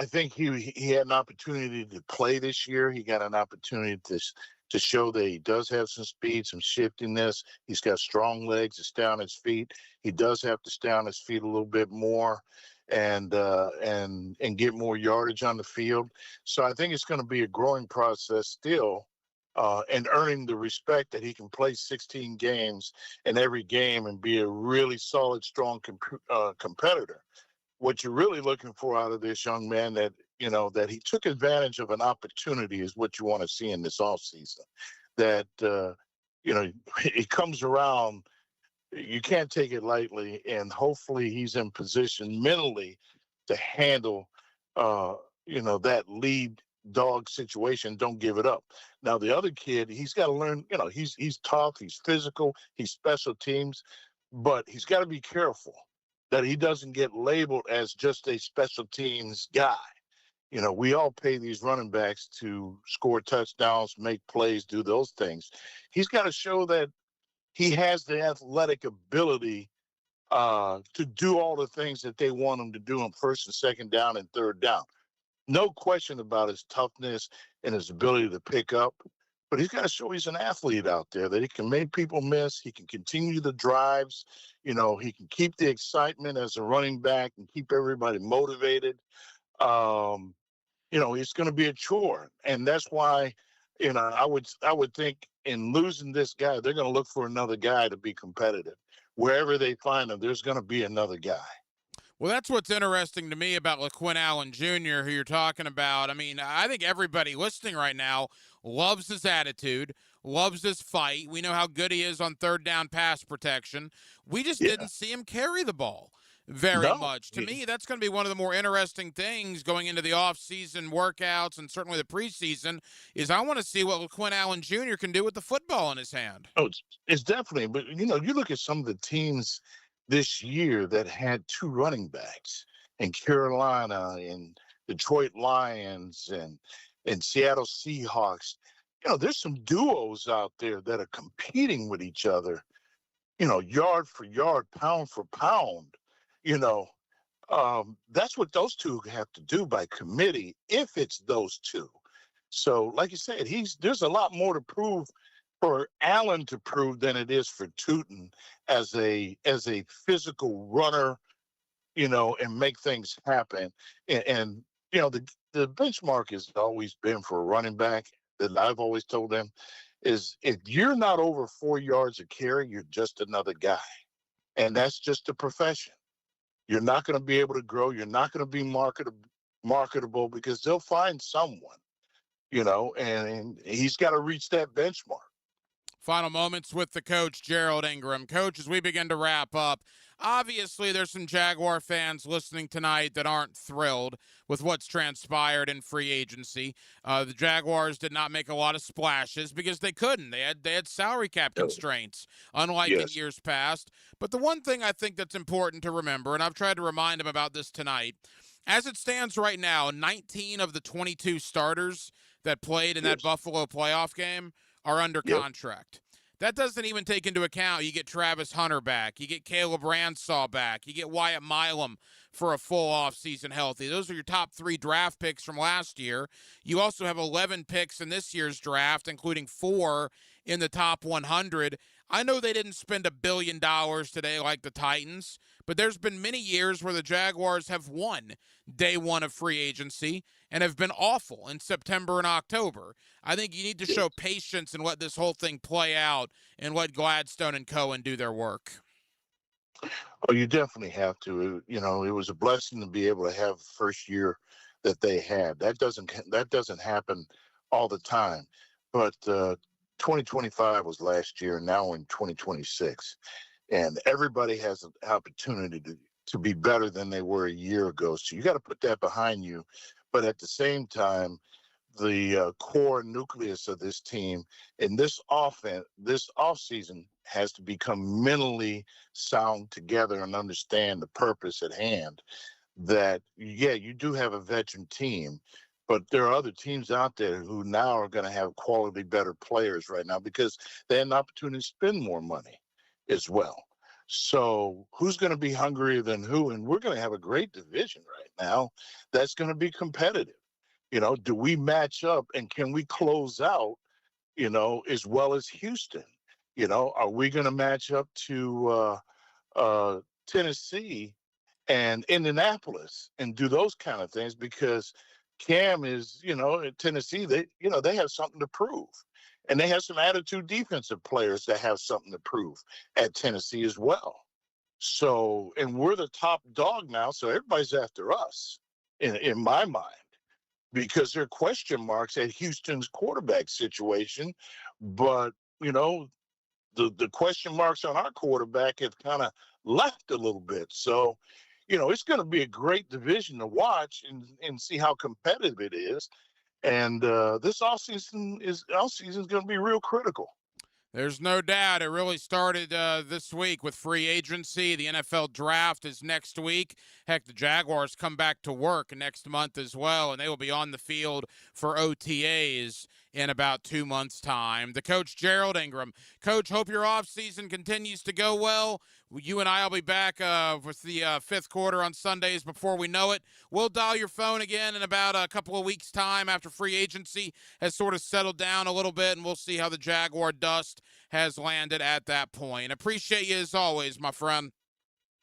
think he had an opportunity to play this year. He got an opportunity to show that he does have some speed, some shiftiness. He's got strong legs to stay on his feet. He does have to stay on his feet a little bit more and get more yardage on the field. So I think it's going to be a growing process still, and earning the respect that he can play 16 games in every game and be a really solid, strong competitor. What you're really looking for out of this young man that he took advantage of an opportunity is what you want to see in this offseason. That, it comes around. You can't take it lightly, and hopefully he's in position mentally to handle, that lead dog situation. Don't give it up. Now, the other kid, he's got to learn, he's tough, he's physical, he's special teams, but he's got to be careful that he doesn't get labeled as just a special teams guy. You know, we all pay these running backs to score touchdowns, make plays, do those things. He's got to show that he has the athletic ability to do all the things that they want him to do on first and second down and third down. No question about his toughness and his ability to pick up, but he's got to show he's an athlete out there, that he can make people miss. He can continue the drives. You know, he can keep the excitement as a running back and keep everybody motivated. It's going to be a chore. And that's why, I would think in losing this guy, they're going to look for another guy to be competitive. Wherever they find him, there's going to be another guy. Well, that's what's interesting to me about LaQuinn Allen Jr., who you're talking about. I mean, I think everybody listening right now loves his attitude, loves his fight. We know how good he is on third down pass protection. We just didn't see him carry the ball very much. To me, that's going to be one of the more interesting things going into the off-season workouts and certainly the preseason is I want to see what LaQuinn Allen Jr. can do with the football in his hand. Oh, it's definitely. But, you look at some of the teams this year that had 2 running backs in Carolina and Detroit Lions and Seattle Seahawks. There's some duos out there that are competing with each other, yard for yard, pound for pound. That's what those two have to do by committee if it's those two. So, like you said, there's a lot more to prove for Allen to prove than it is for Tootin as a physical runner, and make things happen. And the benchmark has always been for a running back that I've always told them is if you're not over 4 yards a carry, you're just another guy. And that's just a profession. You're not going to be able to grow. You're not going to be marketable because they'll find someone, and he's got to reach that benchmark. Final moments with the coach, Gerald Ingram. Coach, as we begin to wrap up, obviously there's some Jaguar fans listening tonight that aren't thrilled with what's transpired in free agency. The Jaguars did not make a lot of splashes because they couldn't. They had salary cap constraints, unlike in years past. But the one thing I think that's important to remember, and I've tried to remind them about this tonight, as it stands right now, 19 of the 22 starters that played in that Buffalo playoff game are under contract. That doesn't even take into account you get Travis Hunter back, you get Caleb Ransaw back, you get Wyatt Milam for a full offseason healthy. Those are your top 3 draft picks from last year. You also have 11 picks in this year's draft, including 4 in the top 100. I know they didn't spend $1 billion today like the Titans, but there's been many years where the Jaguars have won day one of free agency and have been awful in September and October. I think you need to show patience and let this whole thing play out and let Gladstone and Cohen do their work. Oh, you definitely have to. It was a blessing to be able to have the first year that they had. That doesn't happen all the time. But 2025 was last year, and now we're in 2026. And everybody has an opportunity to be better than they were a year ago. So you got to put that behind you. But at the same time, the core nucleus of this team in this offseason has to become mentally sound together and understand the purpose at hand. That, you do have a veteran team, but there are other teams out there who now are going to have quality, better players right now because they had an opportunity to spend more money as well. So who's going to be hungrier than who? And we're going to have a great division right now that's going to be competitive. Do we match up and can we close out, as well as Houston? Are we going to match up to Tennessee and Indianapolis and do those kind of things? Because Cam is, at Tennessee, they have something to prove. And they have some attitude defensive players that have something to prove at Tennessee as well. So, and we're the top dog now, so everybody's after us, in my mind, because there are question marks at Houston's quarterback situation. But, the question marks on our quarterback have kind of left a little bit. So, it's going to be a great division to watch and see how competitive it is. And this offseason is going to be real critical. There's no doubt. It really started this week with free agency. The NFL draft is next week. Heck, the Jaguars come back to work next month as well, and they will be on the field for OTAs in about 2 months' time. The coach, Gerald Ingram. Coach, hope your offseason continues to go well. You and I will be back with the fifth quarter on Sundays before we know it. We'll dial your phone again in about a couple of weeks' time after free agency has sort of settled down a little bit, and we'll see how the Jaguar dust has landed at that point. Appreciate you as always, my friend.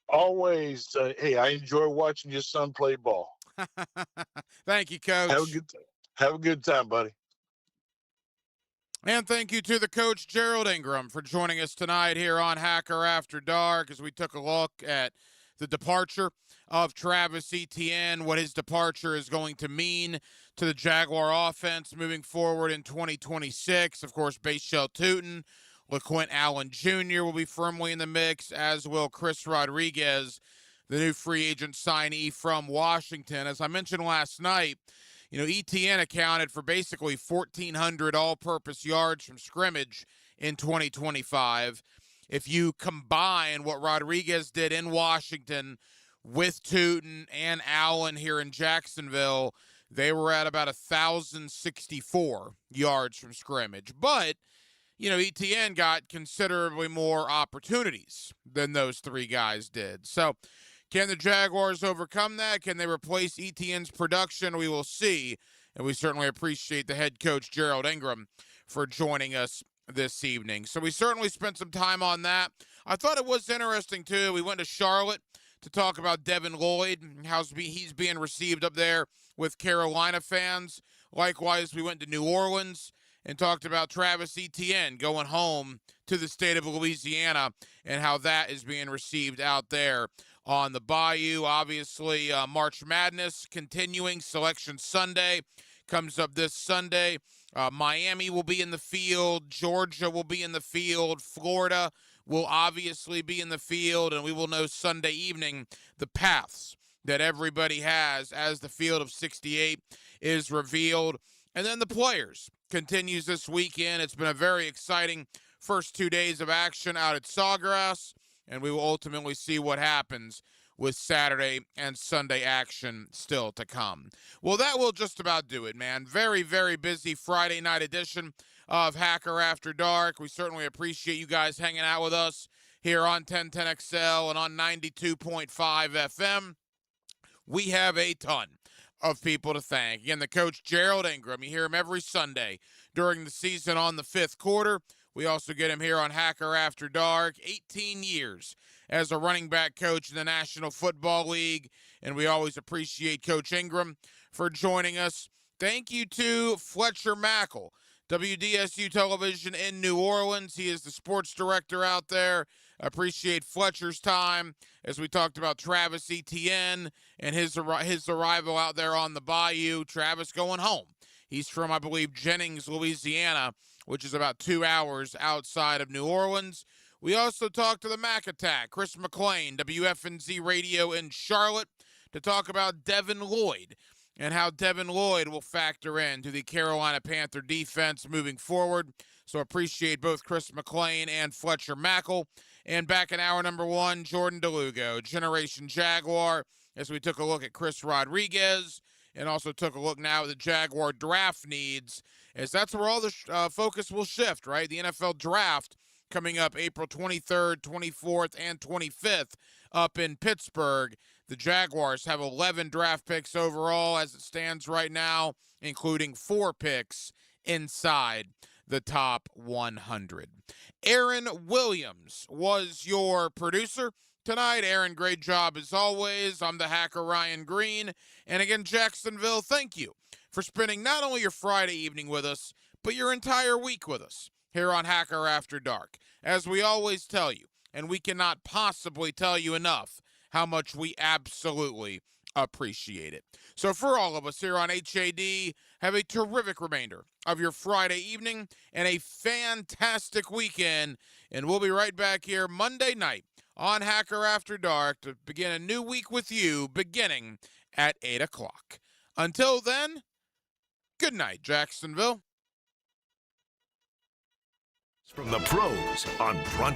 Always. Hey, I enjoy watching your son play ball. Thank you, Coach. Have a good time. Have a good time, buddy. And thank you to the coach, Gerald Ingram, for joining us tonight here on Hacker After Dark as we took a look at the departure of Travis Etienne, what his departure is going to mean to the Jaguar offense moving forward in 2026. Of course, Bashal Tootin, LaQuint Allen Jr. will be firmly in the mix, as will Chris Rodriguez, the new free agent signee from Washington. As I mentioned last night, Etienne accounted for basically 1,400 all-purpose yards from scrimmage in 2025. If you combine what Rodriguez did in Washington with Tootin and Allen here in Jacksonville, they were at about 1,064 yards from scrimmage. But, Etienne got considerably more opportunities than those three guys did. So, Can the Jaguars overcome that? Can they replace Etienne's production? We will see. And we certainly appreciate the head coach, Gerald Ingram, for joining us this evening. So we certainly spent some time on that. I thought it was interesting, too. We went to Charlotte to talk about Devin Lloyd and how he's being received up there with Carolina fans. Likewise, we went to New Orleans and talked about Travis Etienne going home to the state of Louisiana and how that is being received out there on the Bayou. Obviously, March Madness continuing. Selection Sunday comes up this Sunday. Miami will be in the field. Georgia will be in the field. Florida will obviously be in the field. And we will know Sunday evening the paths that everybody has as the field of 68 is revealed. And then the players continues this weekend. It's been a very exciting first 2 days of action out at Sawgrass. And we will ultimately see what happens with Saturday and Sunday action still to come. Well, that will just about do it, man. Very, very busy Friday night edition of Hacker After Dark. We certainly appreciate you guys hanging out with us here on 1010XL and on 92.5 FM. We have a ton of people to thank. Again, the coach, Gerald Ingram. You hear him every Sunday during the season on the fifth quarter. We also get him here on Hacker After Dark. 18 years as a running back coach in the National Football League, and we always appreciate Coach Ingram for joining us. Thank you to Fletcher Mackel, WDSU Television in New Orleans. He is the sports director out there. Appreciate Fletcher's time as we talked about Travis Etienne and his arrival out there on the Bayou. Travis going home. He's from, I believe, Jennings, Louisiana, which is about 2 hours outside of New Orleans. We also talked to the Mac Attack, Chris McLean, WFNZ Radio in Charlotte, to talk about Devin Lloyd and how Devin Lloyd will factor into the Carolina Panther defense moving forward. So appreciate both Chris McLean and Fletcher Mackel. And back in hour number one, Jordan DeLugo, Generation Jaguar, as we took a look at Chris Rodriguez and also took a look now at the Jaguar draft needs, as that's where all the focus will shift, right? The NFL draft coming up April 23rd, 24th, and 25th up in Pittsburgh. The Jaguars have 11 draft picks overall as it stands right now, including 4 picks inside the top 100. Aaron Williams was your producer tonight. Aaron, great job as always. I'm the Hacker Ryan Green. And again, Jacksonville, thank you for spending not only your Friday evening with us, but your entire week with us here on Hacker After Dark. As we always tell you, and we cannot possibly tell you enough how much we absolutely appreciate it. So for all of us here on HAD, have a terrific remainder of your Friday evening and a fantastic weekend. And we'll be right back here Monday night on Hacker After Dark to begin a new week with you beginning at 8 o'clock. Until then, good night, Jacksonville. From the pros on Brunch